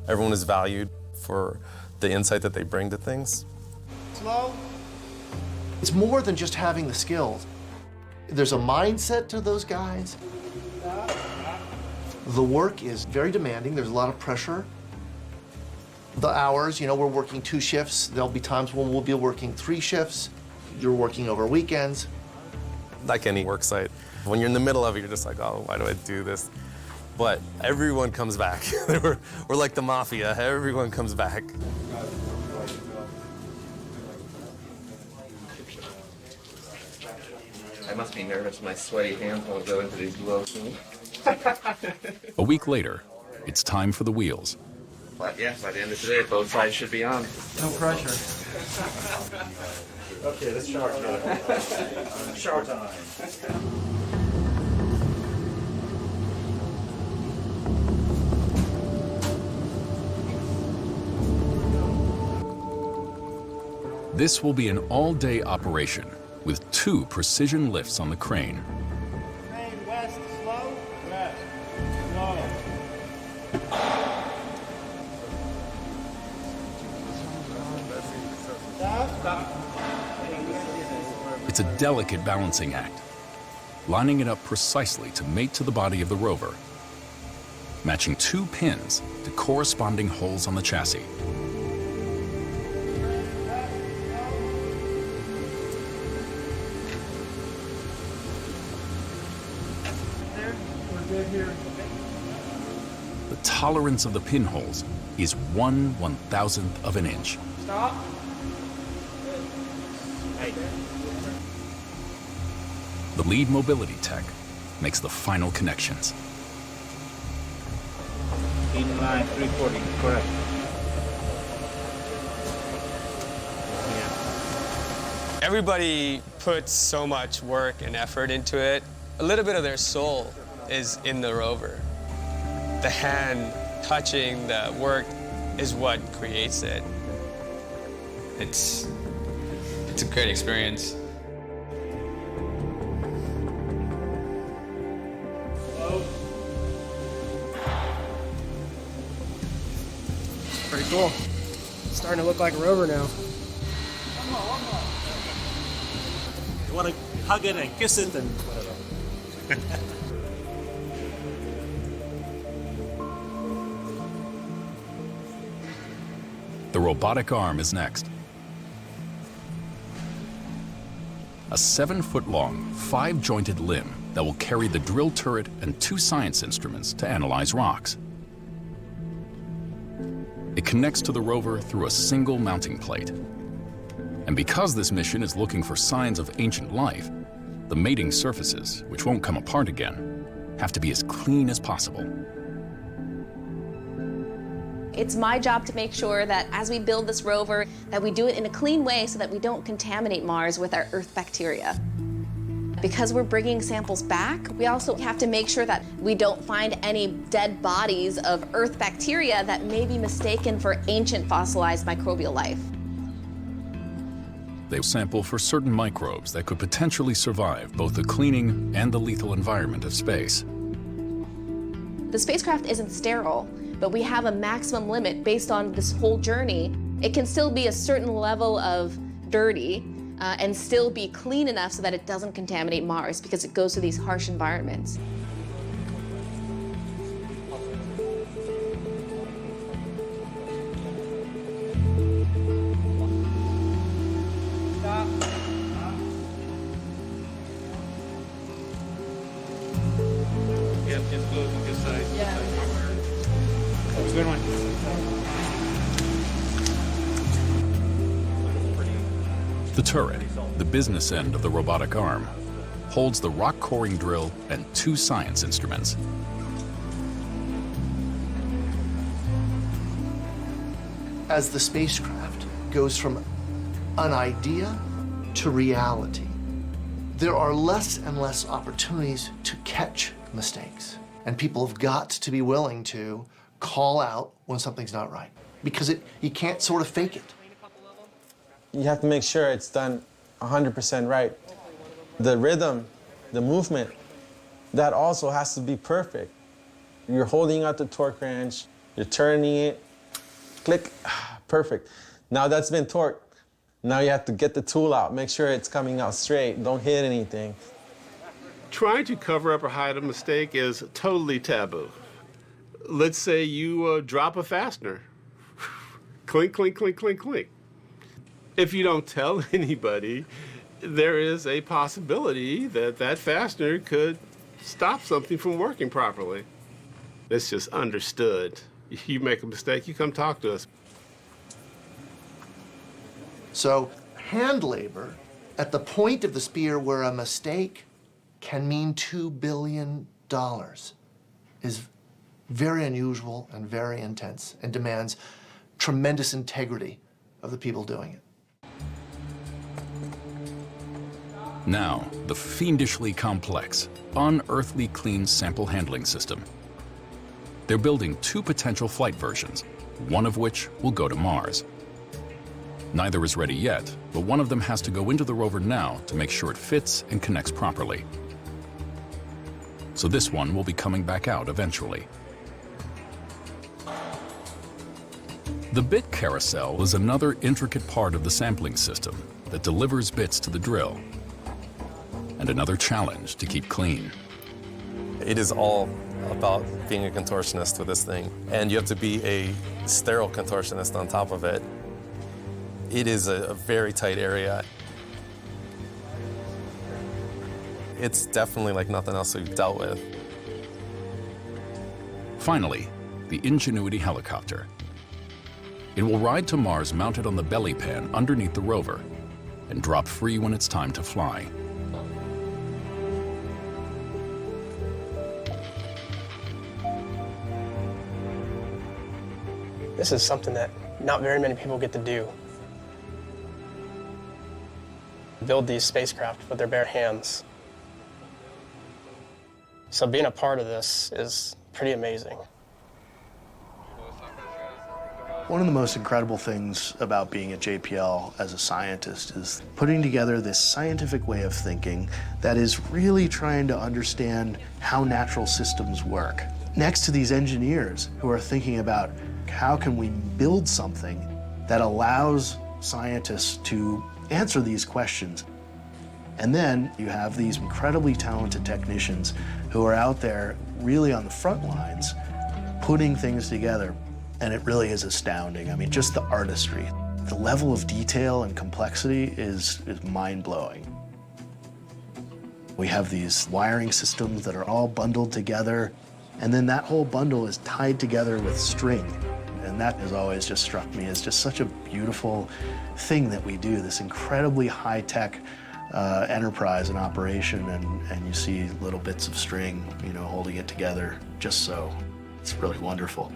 Everyone is valued for the insight that they bring to things. Slow. It's more than just having the skills. There's a mindset to those guys. The work is very demanding. There's a lot of pressure. The hours, you know, we're working 2 shifts. There'll be times when we'll be working 3 shifts. You're working over weekends. Like any work site, when you're in the middle of it, you're just like, oh, why do I do this? But everyone comes back. we're like the mafia. Everyone comes back. I must be nervous. My sweaty hands won't go into these gloves soon. A week later, it's time for the wheels. But yeah, by the end of today, both sides should be on. No pressure. Okay, let's shower time. Shower time. This will be an all-day operation with 2 precision lifts on the crane. Crane west, slow. West, slow. Stop. It's a delicate balancing act, lining it up precisely to mate to the body of the rover, matching 2 pins to corresponding holes on the chassis. The tolerance of the pinholes is 1/1000th of an inch. Stop. The lead mobility tech makes the final connections. In line 340, correct. Everybody puts so much work and effort into it. A little bit of their soul is in the rover. The hand touching the work is what creates it. It's a great experience. Pretty cool. It's starting to look like a rover now. You want to hug it and kiss it and whatever. The robotic arm is next. A 7-foot-long, 5-jointed limb that will carry the drill turret and 2 science instruments to analyze rocks. It connects to the rover through a single mounting plate. And because this mission is looking for signs of ancient life, the mating surfaces, which won't come apart again, have to be as clean as possible. It's my job to make sure that as we build this rover, that we do it in a clean way so that we don't contaminate Mars with our Earth bacteria. Because we're bringing samples back, we also have to make sure that we don't find any dead bodies of Earth bacteria that may be mistaken for ancient fossilized microbial life. They sample for certain microbes that could potentially survive both the cleaning and the lethal environment of space. The spacecraft isn't sterile, but we have a maximum limit based on this whole journey. It can still be a certain level of dirty and still be clean enough so that it doesn't contaminate Mars because it goes through these harsh environments. Good one. The turret, the business end of the robotic arm, holds the rock coring drill and 2 science instruments. As the spacecraft goes from an idea to reality, there are less and less opportunities to catch mistakes. And people have got to be willing to call out when something's not right, because you can't sort of fake it. You have to make sure it's done 100% right. The rhythm, the movement, that also has to be perfect. You're holding out the torque wrench, you're turning it, click, perfect. Now that's been torqued. Now you have to get the tool out, make sure it's coming out straight, don't hit anything. Trying to cover up or hide a mistake is totally taboo. Let's say you drop a fastener. Clink, clink, clink, clink, clink. If you don't tell anybody, there is a possibility that that fastener could stop something from working properly. It's just understood. You make a mistake, you come talk to us. So hand labor at the point of the spear where a mistake can mean $2 billion is very unusual and very intense and demands tremendous integrity of the people doing it. Now, the fiendishly complex, unearthly clean sample handling system. They're building 2 potential flight versions, one of which will go to Mars. Neither is ready yet, but one of them has to go into the rover now to make sure it fits and connects properly. So this one will be coming back out eventually. The bit carousel is another intricate part of the sampling system that delivers bits to the drill, and another challenge to keep clean. It is all about being a contortionist with this thing, and you have to be a sterile contortionist on top of it. It is a very tight area. It's definitely like nothing else we've dealt with. Finally, the Ingenuity helicopter. It will ride to Mars mounted on the belly pan underneath the rover and drop free when it's time to fly. This is something that not very many people get to do. Build these spacecraft with their bare hands. So being a part of this is pretty amazing. One of the most incredible things about being at JPL as a scientist is putting together this scientific way of thinking that is really trying to understand how natural systems work. Next to these engineers who are thinking about how can we build something that allows scientists to answer these questions. And then you have these incredibly talented technicians who are out there really on the front lines putting things together. And it really is astounding. I mean, just the artistry. The level of detail and complexity is mind-blowing. We have these wiring systems that are all bundled together, and then that whole bundle is tied together with string. And that has always just struck me as just such a beautiful thing that we do, this incredibly high-tech enterprise and operation, and you see little bits of string, you know, holding it together just so. It's really wonderful.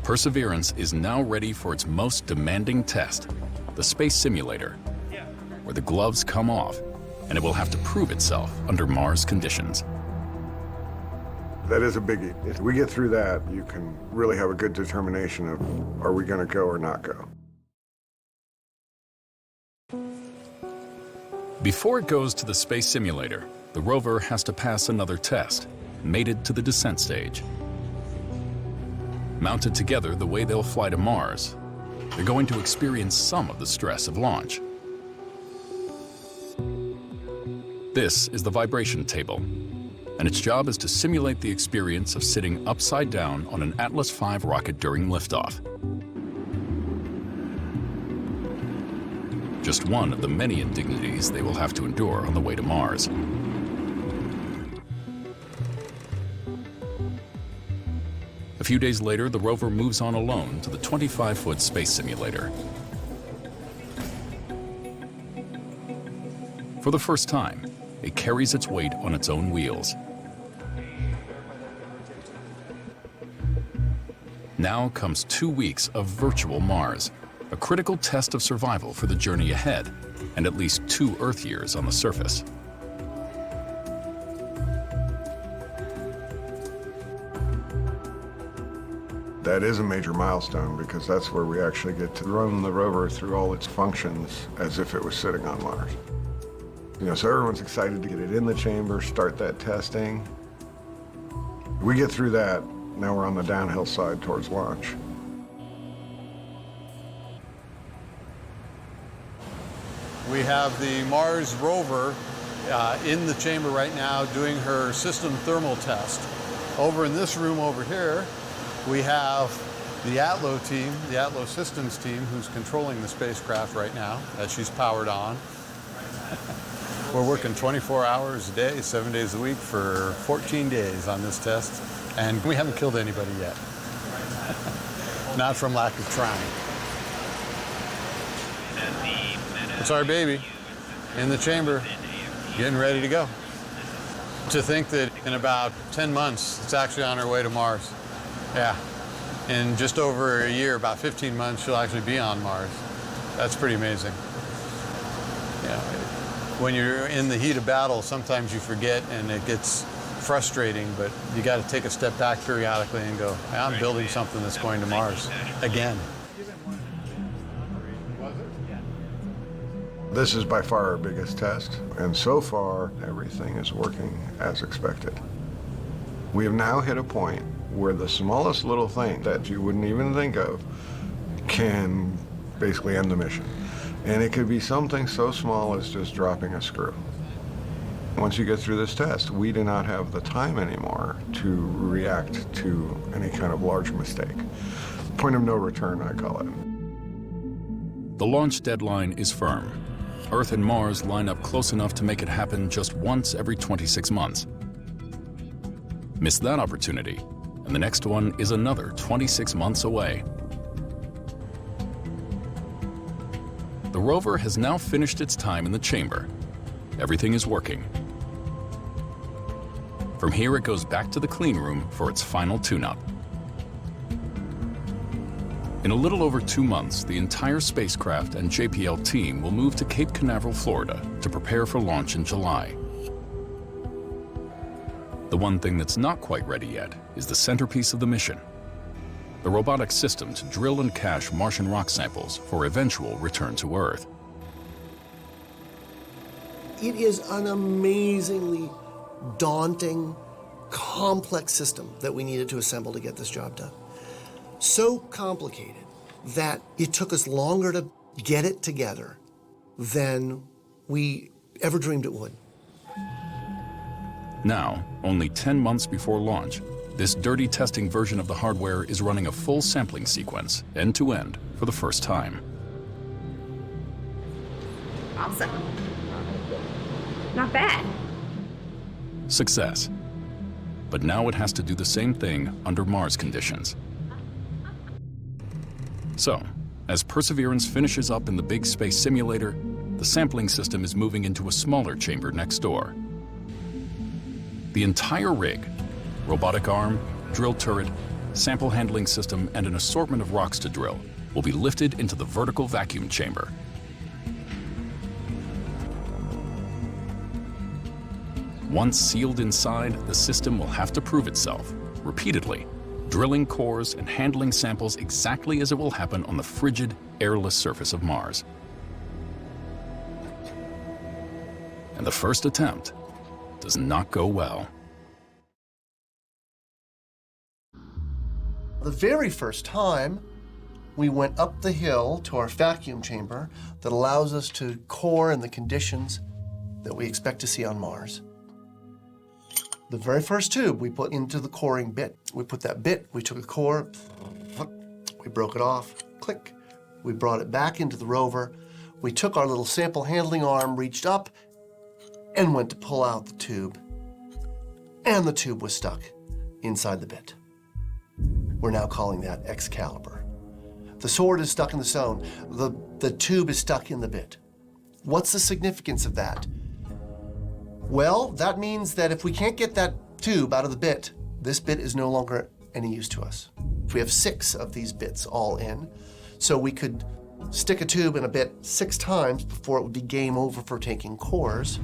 Perseverance is now ready for its most demanding test, the space simulator, where the gloves come off and it will have to prove itself under Mars conditions. That is a biggie. If we get through that, you can really have a good determination of are we going to go or not go. Before it goes to the space simulator, the rover has to pass another test, mated to the descent stage. Mounted together the way they'll fly to Mars, they're going to experience some of the stress of launch. This is the vibration table, and its job is to simulate the experience of sitting upside down on an Atlas V rocket during liftoff. Just one of the many indignities they will have to endure on the way to Mars. A few days later, the rover moves on alone to the 25-foot space simulator. For the first time, it carries its weight on its own wheels. Now comes 2 weeks of virtual Mars, a critical test of survival for the journey ahead, and at least 2 Earth years on the surface. That is a major milestone because that's where we actually get to run the rover through all its functions as if it was sitting on Mars. You know, so everyone's excited to get it in the chamber, start that testing. We get through that, now we're on the downhill side towards launch. We have the Mars rover in the chamber right now doing her system thermal test. Over in this room over here, we have the ATLO team, the ATLO systems team, who's controlling the spacecraft right now as she's powered on. We're working 24 hours a day, 7 days a week for 14 days on this test, and we haven't killed anybody yet. Not from lack of trying. It's our baby in the chamber, getting ready to go. To think that in about 10 months, it's actually on her way to Mars. Yeah, in just over a year, about 15 months, she'll actually be on Mars. That's pretty amazing. Yeah. When you're in the heat of battle, sometimes you forget and it gets frustrating, but you got to take a step back periodically and go, hey, I'm building something that's going to Mars again. This is by far our biggest test, and so far, everything is working as expected. We have now hit a point where the smallest little thing that you wouldn't even think of can basically end the mission. And it could be something so small as just dropping a screw. Once you get through this test, we do not have the time anymore to react to any kind of large mistake. Point of no return, I call it. The launch deadline is firm. Earth and Mars line up close enough to make it happen just once every 26 months. Miss that opportunity, and the next one is another 26 months away. The rover has now finished its time in the chamber. Everything is working. From here, it goes back to the clean room for its final tune-up. In a little over 2 months, the entire spacecraft and JPL team will move to Cape Canaveral, Florida, to prepare for launch in July. The one thing that's not quite ready yet is the centerpiece of the mission, the robotic system to drill and cache Martian rock samples for eventual return to Earth. It is an amazingly daunting, complex system that we needed to assemble to get this job done. So complicated that it took us longer to get it together than we ever dreamed it would. Now, only 10 months before launch, this dirty testing version of the hardware is running a full sampling sequence, end-to-end, for the first time. Awesome. Not bad. Success. But now it has to do the same thing under Mars conditions. So, as Perseverance finishes up in the big space simulator, the sampling system is moving into a smaller chamber next door. The entire rig, robotic arm, drill turret, sample handling system, and an assortment of rocks to drill, will be lifted into the vertical vacuum chamber. Once sealed inside, the system will have to prove itself, repeatedly, drilling cores and handling samples exactly as it will happen on the frigid, airless surface of Mars. And the first attempt does not go well. The very first time, we went up the hill to our vacuum chamber that allows us to core in the conditions that we expect to see on Mars. The very first tube we put into the coring bit. We put that bit, we took a core, we broke it off, click. We brought it back into the rover. We took our little sample handling arm, reached up, and went to pull out the tube. And the tube was stuck inside the bit. We're now calling that Excalibur. The sword is stuck in the stone. The tube is stuck in the bit. What's the significance of that? Well, that means that if we can't get that tube out of the bit, this bit is no longer any use to us. We have 6 of these bits all in, so we could stick a tube in a bit 6 times before it would be game over for taking cores.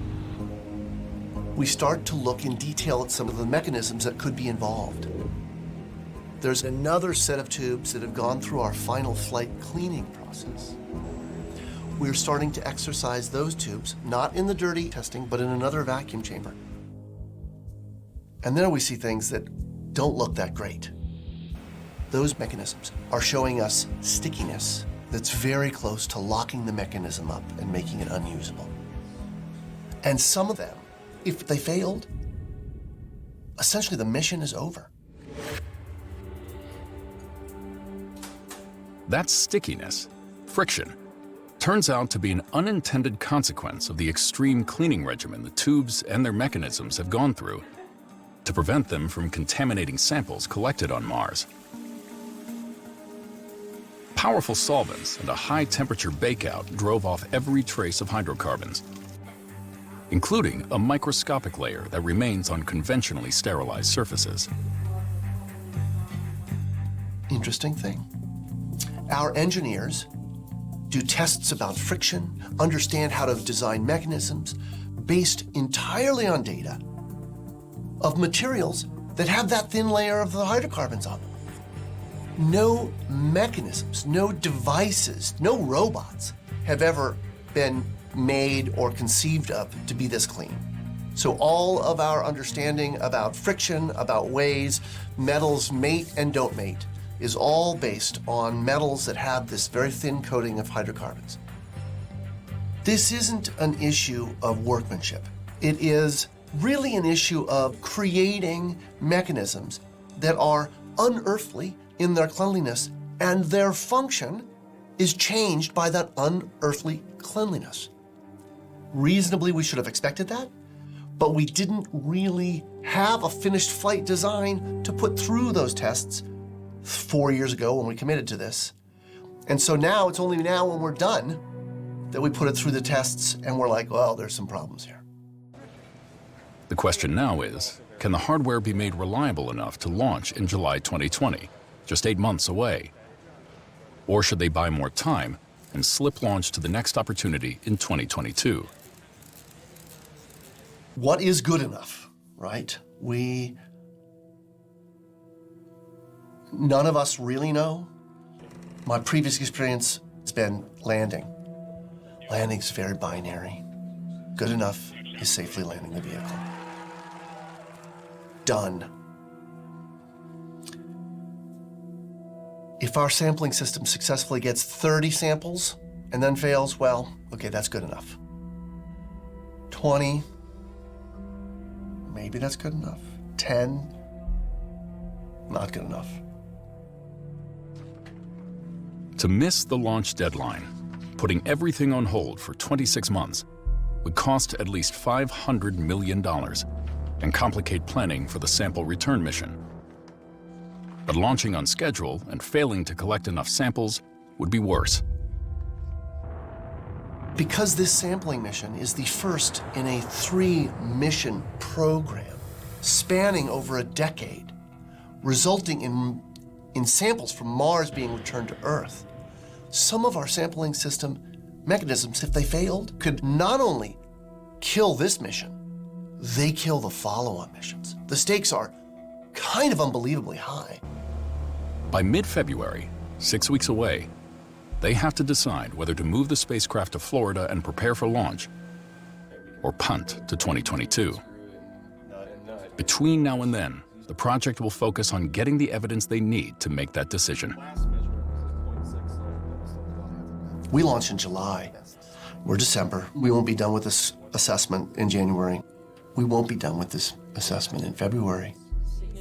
We start to look in detail at some of the mechanisms that could be involved. There's another set of tubes that have gone through our final flight cleaning process. We're starting to exercise those tubes, not in the dirty testing, but in another vacuum chamber. And there we see things that don't look that great. Those mechanisms are showing us stickiness that's very close to locking the mechanism up and making it unusable. And some of them, if they failed, essentially the mission is over. That stickiness, friction, turns out to be an unintended consequence of the extreme cleaning regimen the tubes and their mechanisms have gone through to prevent them from contaminating samples collected on Mars. Powerful solvents and a high-temperature bakeout drove off every trace of hydrocarbons, including a microscopic layer that remains on conventionally sterilized surfaces. Interesting thing. Our engineers do tests about friction, understand how to design mechanisms based entirely on data of materials that have that thin layer of the hydrocarbons on them. No mechanisms, no devices, no robots have ever been made or conceived of to be this clean. So all of our understanding about friction, about ways metals mate and don't mate, is all based on metals that have this very thin coating of hydrocarbons. This isn't an issue of workmanship. It is really an issue of creating mechanisms that are unearthly in their cleanliness, and their function is changed by that unearthly cleanliness. Reasonably, we should have expected that, but we didn't really have a finished flight design to put through those tests 4 years ago when we committed to this. And so now, it's only now when we're done that we put it through the tests and we're like, well, there's some problems here. The question now is, can the hardware be made reliable enough to launch in July 2020, just 8 months away? Or should they buy more time and slip launch to the next opportunity in 2022? What is good enough, right? None of us really know. My previous experience has been landing. Landing's very binary. Good enough is safely landing the vehicle. Done. If our sampling system successfully gets 30 samples and then fails, well, okay, that's good enough. 20, maybe that's good enough. 10, not good enough. To miss the launch deadline, putting everything on hold for 26 months, would cost at least $500 million and complicate planning for the sample return mission. But launching on schedule and failing to collect enough samples would be worse. Because this sampling mission is the first in a 3-mission program spanning over a decade, resulting in samples from Mars being returned to Earth, some of our sampling system mechanisms, if they failed, could not only kill this mission, they kill the follow-on missions. The stakes are kind of unbelievably high. By mid-February, 6 weeks away, they have to decide whether to move the spacecraft to Florida and prepare for launch, or punt to 2022. Between now and then, the project will focus on getting the evidence they need to make that decision. We launch in July. We're December. We won't be done with this assessment in January. We won't be done with this assessment in February.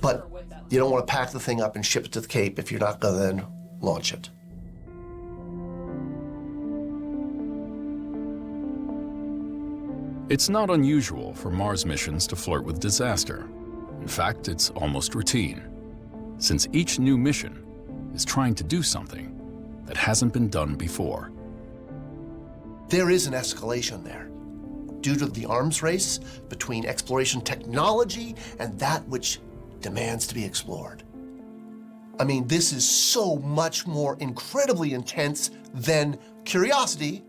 But you don't want to pack the thing up and ship it to the Cape if you're not going to then launch it. It's not unusual for Mars missions to flirt with disaster. In fact, it's almost routine, since each new mission is trying to do something that hasn't been done before. There is an escalation there due to the arms race between exploration technology and that which demands to be explored. I mean, this is so much more incredibly intense than Curiosity,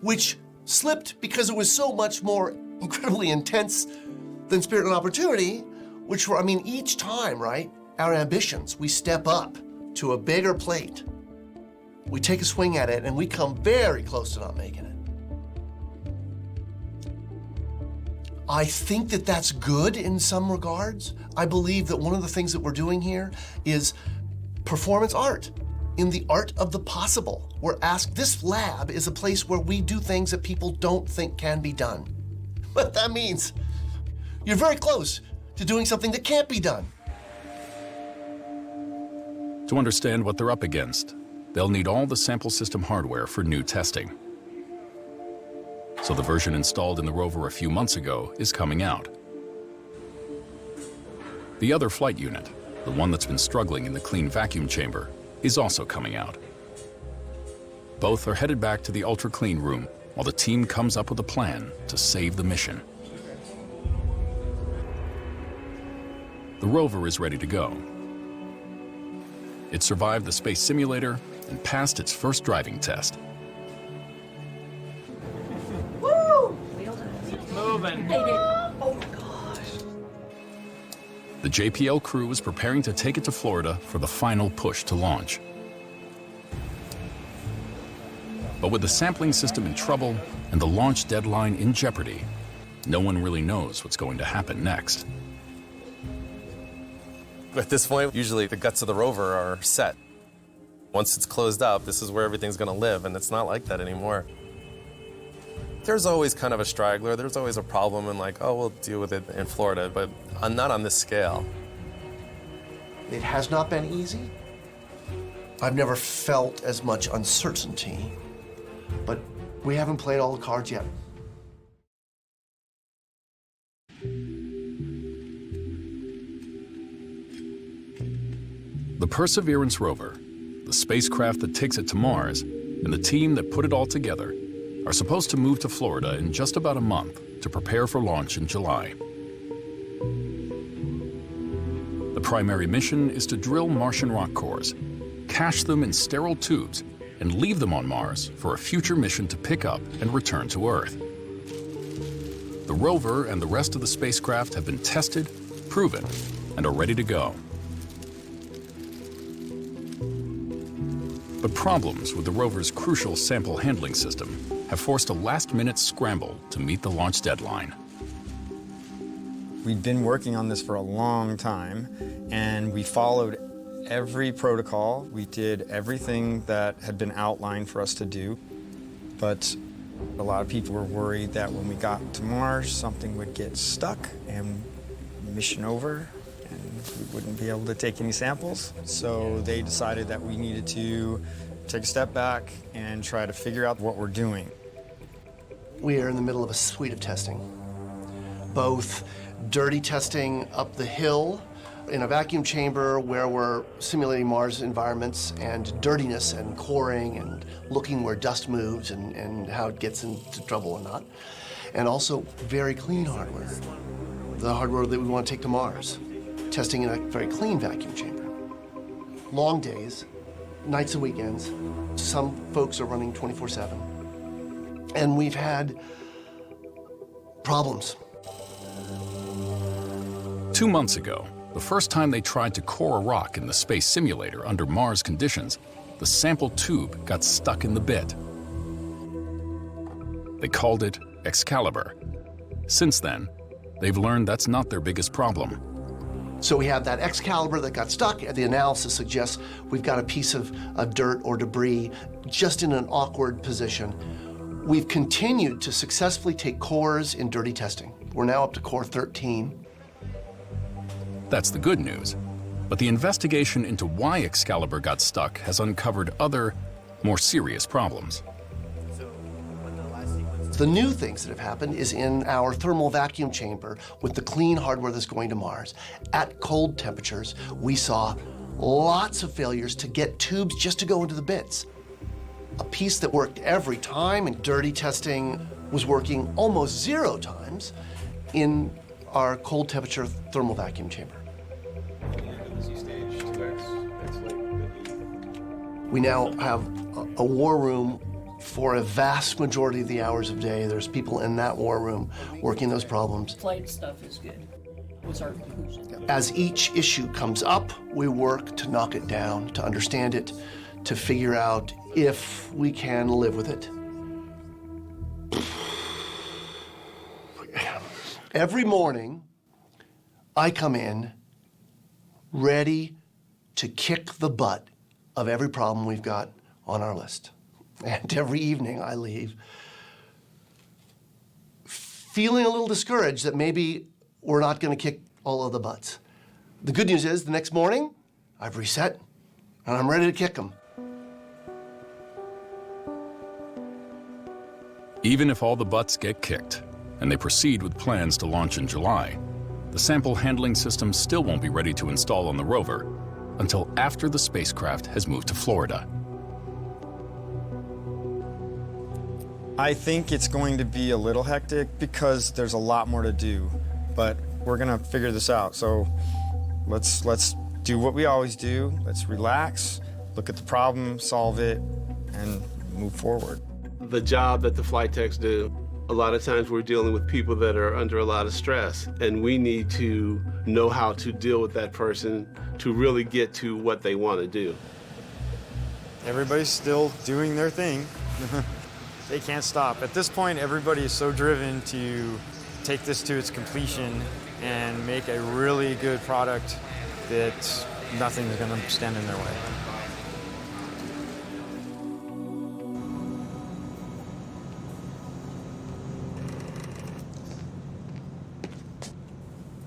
which slipped because it was so much more incredibly intense than Spirit and Opportunity, which were, I mean, each time, right, our ambitions, we step up to a bigger plate. We take a swing at it and we come very close to not making it. I think that that's good in some regards. I believe that one of the things that we're doing here is performance art, in the art of the possible. We're asked, this lab is a place where we do things that people don't think can be done. But that means you're very close to doing something that can't be done. To understand what they're up against, they'll need all the sample system hardware for new testing. So the version installed in the rover a few months ago is coming out. The other flight unit, the one that's been struggling in the clean vacuum chamber, is also coming out. Both are headed back to the ultra-clean room while the team comes up with a plan to save the mission. The rover is ready to go. It survived the space simulator and passed its first driving test. Woo! Moving. Oh my gosh. The JPL crew is preparing to take it to Florida for the final push to launch. But with the sampling system in trouble and the launch deadline in jeopardy, no one really knows what's going to happen next. At this point, usually the guts of the rover are set. Once it's closed up, this is where everything's going to live, and it's not like that anymore. There's always kind of a straggler. There's always a problem, and like, oh, we'll deal with it in Florida, but not on this scale. It has not been easy. I've never felt as much uncertainty, but we haven't played all the cards yet. The Perseverance rover, the spacecraft that takes it to Mars, and the team that put it all together are supposed to move to Florida in just about a month to prepare for launch in July. The primary mission is to drill Martian rock cores, cache them in sterile tubes, and leave them on Mars for a future mission to pick up and return to Earth. The rover and the rest of the spacecraft have been tested, proven, and are ready to go. But problems with the rover's crucial sample handling system have forced a last-minute scramble to meet the launch deadline. We'd been working on this for a long time, and we followed every protocol. We did everything that had been outlined for us to do. But a lot of people were worried that when we got to Mars, something would get stuck and mission over, and we wouldn't be able to take any samples. So they decided that we needed to take a step back and try to figure out what we're doing. We are in the middle of a suite of testing, both dirty testing up the hill in a vacuum chamber where we're simulating Mars environments, and dirtiness and coring and looking where dust moves and how it gets into trouble or not. And also very clean hardware, the hardware that we want to take to Mars, testing in a very clean vacuum chamber. Long days, nights and weekends. Some folks are running 24/7. And we've had problems. 2 months ago, the first time they tried to core a rock in the space simulator under Mars conditions, the sample tube got stuck in the bit. They called it Excalibur, Since then, they've learned that's not their biggest problem. So we have that Excalibur that got stuck, and the analysis suggests we've got a piece of dirt or debris just in an awkward position. We've continued to successfully take cores in dirty testing. We're now up to core 13. That's the good news. But the investigation into why Excalibur got stuck has uncovered other, more serious problems. The new things that have happened is in our thermal vacuum chamber with the clean hardware that's going to Mars. At cold temperatures, we saw lots of failures to get tubes just to go into the bits. A piece that worked every time in dirty testing was working almost 0 times in our cold temperature thermal vacuum chamber. We now have a war room for a vast majority of the hours of day. There's people in that war room working those problems. Flight stuff is good. What's our conclusion? As each issue comes up, we work to knock it down, to understand it, to figure out if we can live with it. Every morning, I come in ready to kick the butt of every problem we've got on our list. And every evening I leave feeling a little discouraged that maybe we're not going to kick all of the butts. The good news is the next morning I've reset and I'm ready to kick them. Even if all the butts get kicked and they proceed with plans to launch in July, the sample handling system still won't be ready to install on the rover until after the spacecraft has moved to Florida. I think it's going to be a little hectic because there's a lot more to do, but we're gonna figure this out. So let's do what we always do. Let's relax, look at the problem, solve it, and move forward. The job that the flight techs do, a lot of times we're dealing with people that are under a lot of stress, and we need to know how to deal with that person to really get to what they want to do. Everybody's still doing their thing. They can't stop. At this point, everybody is so driven to take this to its completion and make a really good product that nothing is going to stand in their way.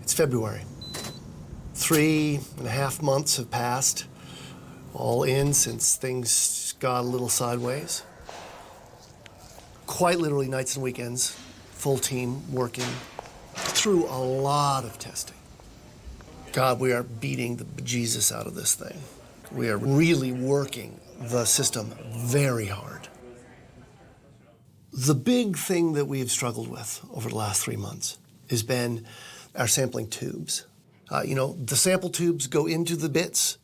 It's February. 3.5 months have passed, all in since things got a little sideways. Quite literally nights and weekends, full team working through a lot of testing. God, we are beating the bejesus out of this thing. We are really working the system very hard. The big thing that we have struggled with over the last 3 months has been our sampling tubes. The sample tubes go into the bits,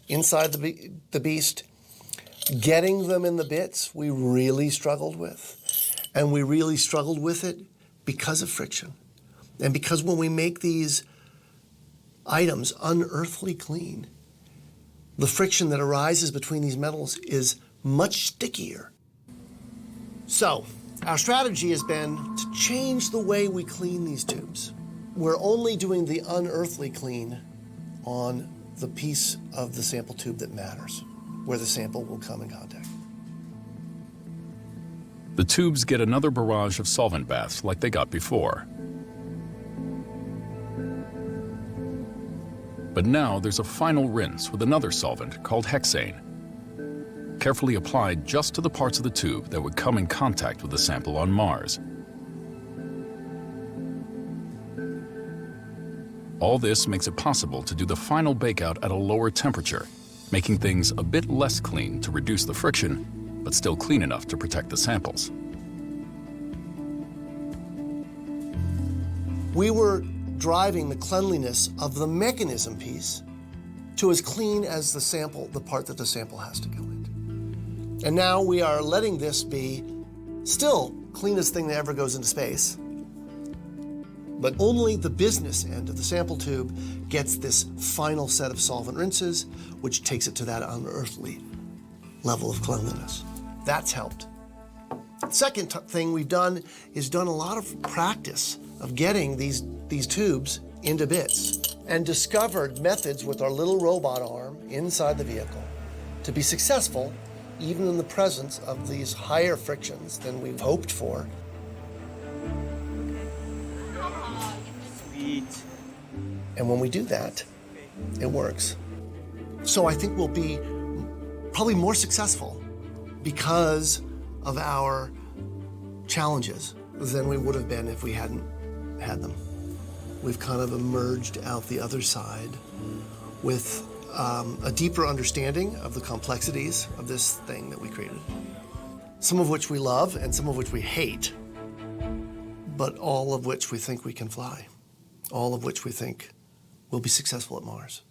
inside the beast. Getting them in the bits, we really struggled with. And we really struggled with it because of friction. And because when we make these items unearthly clean, the friction that arises between these metals is much stickier. So, our strategy has been to change the way we clean these tubes. We're only doing the unearthly clean on the piece of the sample tube that matters, where the sample will come in contact. The tubes get another barrage of solvent baths like they got before. But now there's a final rinse with another solvent called hexane, carefully applied just to the parts of the tube that would come in contact with the sample on Mars. All this makes it possible to do the final bakeout at a lower temperature, making things a bit less clean to reduce the friction, but still clean enough to protect the samples. We were driving the cleanliness of the mechanism piece to as clean as the sample, the part that the sample has to go into. And now we are letting this be still cleanest thing that ever goes into space, but only the business end of the sample tube gets this final set of solvent rinses, which takes it to that unearthly level of cleanliness. That's helped. Second thing we've done is done a lot of practice of getting these tubes into bits and discovered methods with our little robot arm inside the vehicle to be successful even in the presence of these higher frictions than we've hoped for. Sweet. And when we do that, it works. So I think we'll be probably more successful because of our challenges than we would have been if we hadn't had them. We've kind of emerged out the other side with a deeper understanding of the complexities of this thing that we created. Some of which we love and some of which we hate, but all of which we think we can fly. All of which we think will be successful at Mars.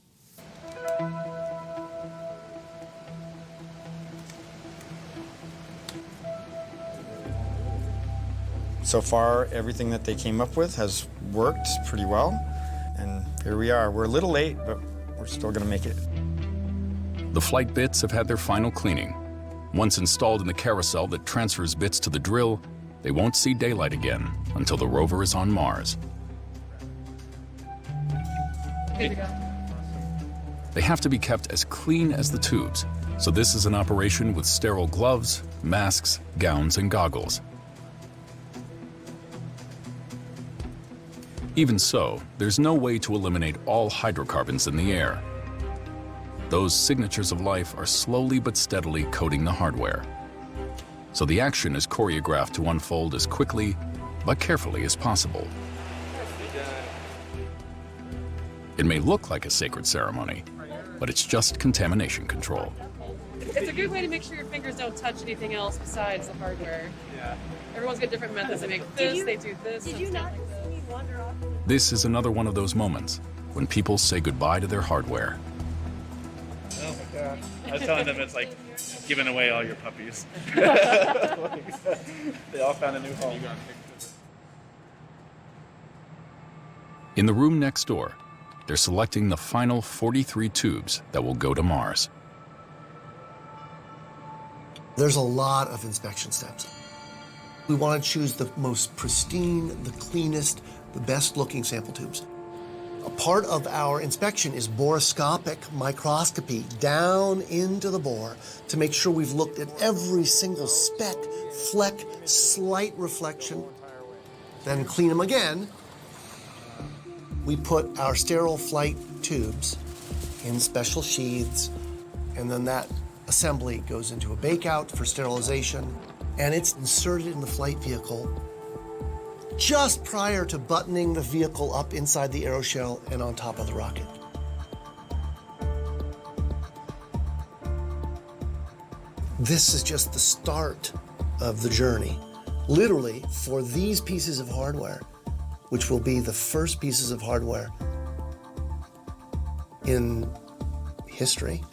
So far, everything that they came up with has worked pretty well, and here we are. We're a little late, but we're still gonna make it. The flight bits have had their final cleaning. Once installed in the carousel that transfers bits to the drill, they won't see daylight again until the rover is on Mars. Good to go. They have to be kept as clean as the tubes, so this is an operation with sterile gloves, masks, gowns, and goggles. Even so, there's no way to eliminate all hydrocarbons in the air. Those signatures of life are slowly but steadily coating the hardware. So the action is choreographed to unfold as quickly but carefully as possible. It may look like a sacred ceremony, but it's just contamination control. It's a good way to make sure your fingers don't touch anything else besides the hardware. Yeah. Everyone's got different methods. They make this, they do this. Did you not see me wander off? This is another one of those moments when people say goodbye to their hardware. Oh my gosh. I was telling them it's like giving away all your puppies. They all found a new home. In the room next door, they're selecting the final 43 tubes that will go to Mars. There's a lot of inspection steps. We want to choose the most pristine, the cleanest, the best looking sample tubes. A part of our inspection is borescopic microscopy down into the bore to make sure we've looked at every single speck, fleck, slight reflection, then clean them again. We put our sterile flight tubes in special sheaths, and then that assembly goes into a bakeout for sterilization, and it's inserted in the flight vehicle just prior to buttoning the vehicle up inside the aeroshell and on top of the rocket. This is just the start of the journey, literally, for these pieces of hardware, which will be the first pieces of hardware in history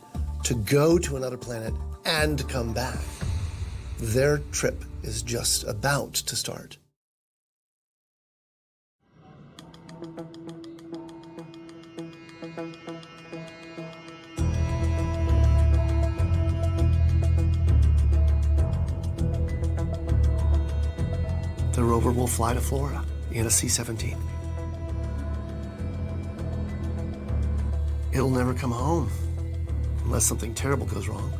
to go to another planet and come back. Their trip is just about to start. The rover will fly to Florida in a C-17. It'll never come home unless something terrible goes wrong.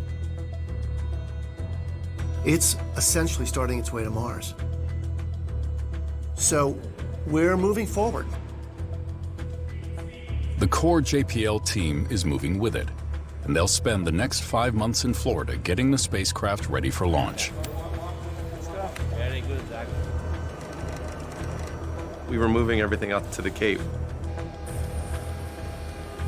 It's essentially starting its way to Mars. So we're moving forward. The core JPL team is moving with it, and they'll spend the next 5 months in Florida getting the spacecraft ready for launch. Very good, Zach. We were moving everything out to the Cape.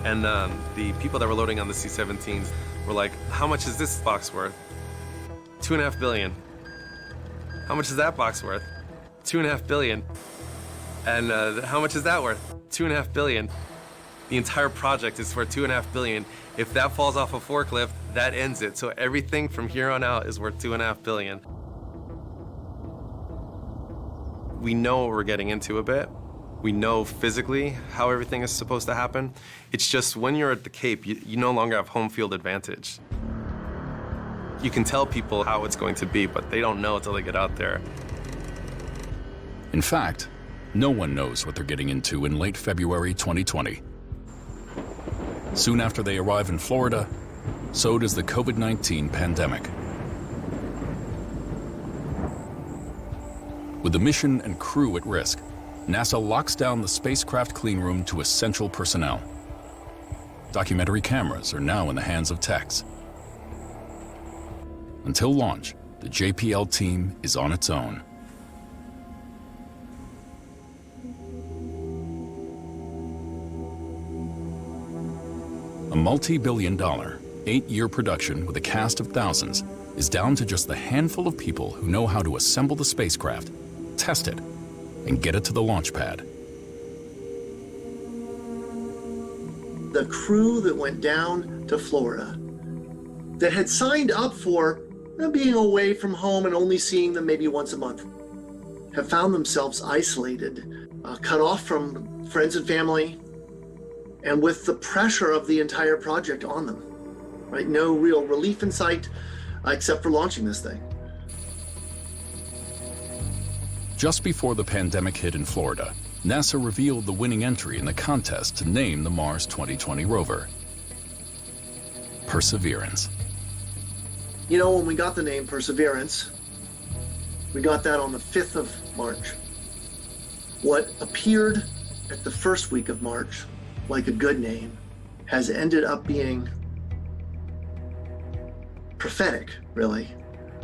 And the people that were loading on the C-17s were like, how much is this box worth? $2.5 billion. How much is that box worth? $2.5 billion. And how much is that worth? $2.5 billion. The entire project is for $2.5 billion. If that falls off a forklift, that ends it. So everything from here on out is worth $2.5 billion. We know what we're getting into a bit. We know physically how everything is supposed to happen. It's just when you're at the Cape, you no longer have home field advantage. You can tell people how it's going to be, but they don't know until they get out there. In fact, no one knows what they're getting into in late February 2020. Soon after they arrive in Florida, so does the COVID-19 pandemic. With the mission and crew at risk, NASA locks down the spacecraft cleanroom to essential personnel. Documentary cameras are now in the hands of techs. Until launch, the JPL team is on its own. A multi-billion-dollar, 8-year production with a cast of thousands is down to just the handful of people who know how to assemble the spacecraft, test it, and get it to the launch pad. The crew that went down to Florida that had signed up for being away from home and only seeing them maybe once a month have found themselves isolated, cut off from friends and family, and with the pressure of the entire project on them, right? No real relief in sight, except for launching this thing. Just before the pandemic hit in Florida, NASA revealed the winning entry in the contest to name the Mars 2020 rover. Perseverance. You know, when we got the name Perseverance, we got that on the 5th of March. What appeared at the first week of March like a good name has ended up being prophetic, really.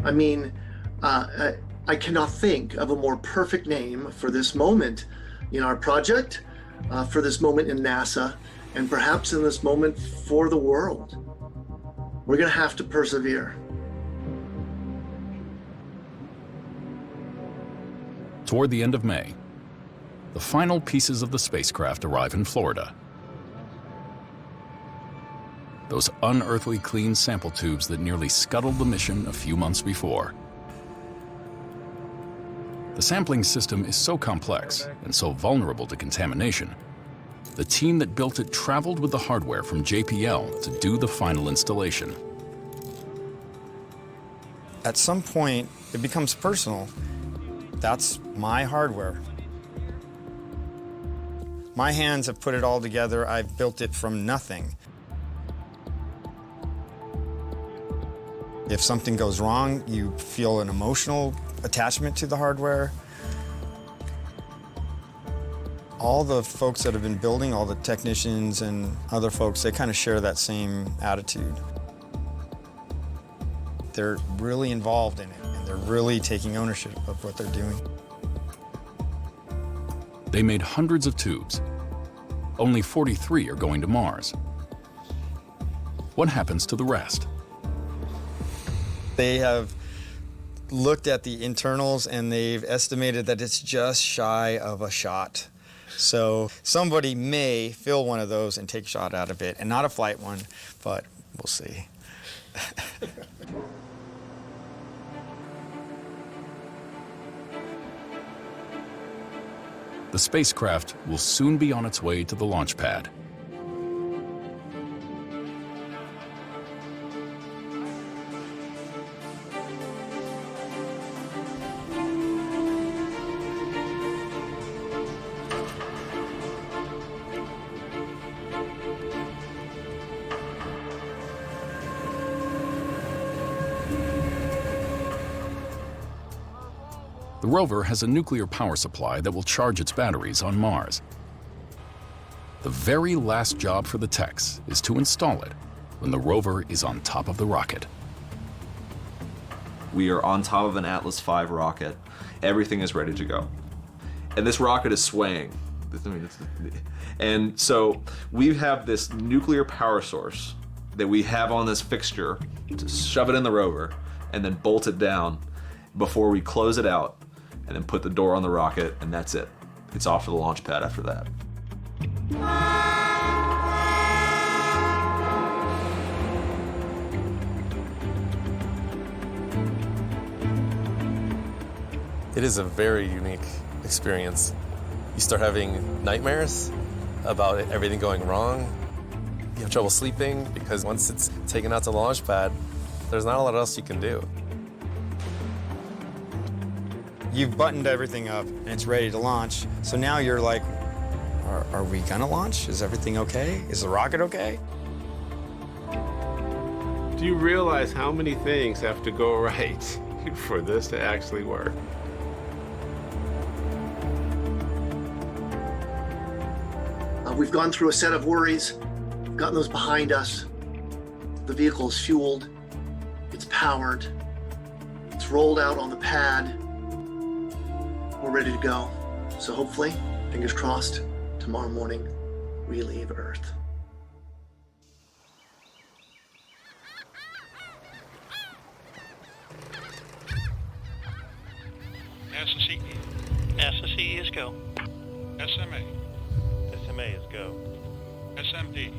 I mean, I cannot think of a more perfect name for this moment in our project, for this moment in NASA, and perhaps in this moment for the world. We're gonna have to persevere. Toward the end of May, the final pieces of the spacecraft arrive in Florida. Those unearthly clean sample tubes that nearly scuttled the mission a few months before. The sampling system is so complex and so vulnerable to contamination, the team that built it traveled with the hardware from JPL to do the final installation. At some point, it becomes personal. That's my hardware. My hands have put it all together. I've built it from nothing. If something goes wrong, you feel an emotional attachment to the hardware. All the folks that have been building, all the technicians and other folks, they kind of share that same attitude. They're really involved in it, and they're really taking ownership of what they're doing. They made hundreds of tubes. Only 43 are going to Mars. What happens to the rest? They have looked at the internals and they've estimated that it's just shy of a shot. So somebody may fill one of those and take a shot out of it, and not a flight one, but we'll see. The spacecraft will soon be on its way to the launch pad. The rover has a nuclear power supply that will charge its batteries on Mars. The very last job for the techs is to install it when the rover is on top of the rocket. We are on top of an Atlas V rocket. Everything is ready to go. And this rocket is swaying. And so we have this nuclear power source that we have on this fixture to shove it in the rover and then bolt it down before we close it out and then put the door on the rocket, and that's it. It's off to the launch pad after that. It is a very unique experience. You start having nightmares about everything going wrong. You have trouble sleeping because once it's taken out to the launch pad, There's not a lot else you can do. You've buttoned everything up and it's ready to launch. So now you're like, are we gonna launch? Is everything okay? Is the rocket okay? Do you realize how many things have to go right for this to actually work? We've gone through a set of worries, we've gotten those behind us. The vehicle is fueled, it's powered, it's rolled out on the pad. We're ready to go. So hopefully, fingers crossed, tomorrow morning, we leave Earth. SSE is go. SMA. SMA is go. SMP.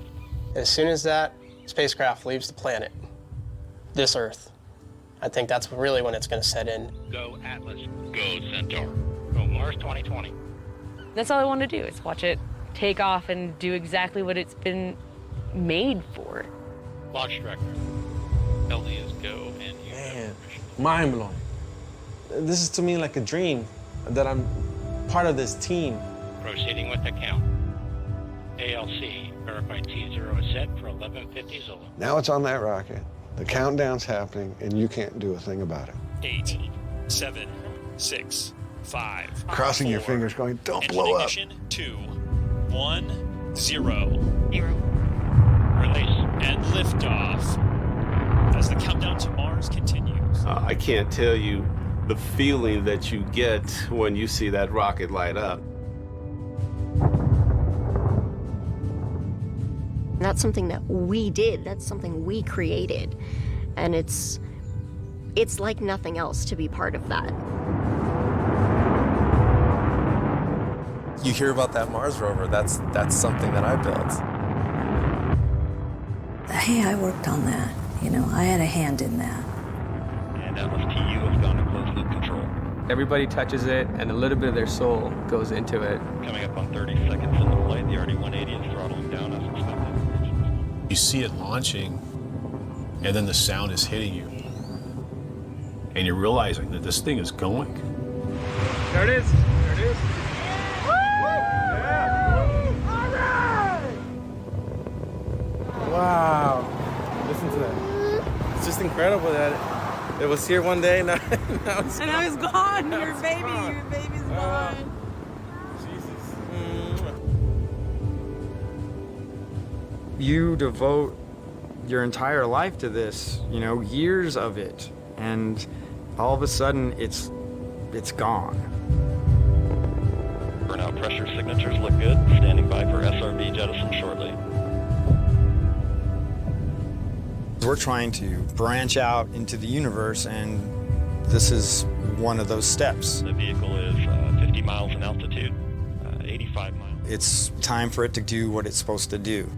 As soon as that spacecraft leaves the planet, this Earth, I think that's really when it's going to set in. Go Atlas. Go Centaur. Go Mars 2020. That's all I want to do is watch it take off and do exactly what it's been made for. Launch director. LD is go and you Man, mind blowing. This is to me like a dream that I'm part of this team. Proceeding with the count. ALC, verified T0 is set for 11:50 Zulu. Now it's on that rocket. The countdown's happening, and you can't do a thing about it. 8, 7, 6, 5. Crossing your fingers going, don't blow up. Ignition 2, 1, 0. Release and liftoff as the countdown to Mars continues. I can't tell you the feeling that you get when you see that rocket light up. That's something that we did. That's something we created. And it's like nothing else to be part of that. You hear about that Mars rover, that's something that I built. Hey, I worked on that. You know, I had a hand in that. And Atlas TU has gone to closed loop control. Everybody touches it, and a little bit of their soul goes into it. Coming up on 30 seconds in the flight, the RD-180 is throttling down as expected. You see it launching, and then the sound is hitting you. And you're realizing that this thing is going. There it is. There it is. Wow. Listen to that. It's just incredible that it was here one day, now it's And now it's gone. Your baby's gone. You devote your entire life to this, you know, years of it, and all of a sudden it's gone. Burnout pressure signatures look good. Standing by for SRB jettison shortly. We're trying to branch out into the universe, and this is one of those steps. The vehicle is 50 miles in altitude, 85 miles. It's time for it to do what it's supposed to do.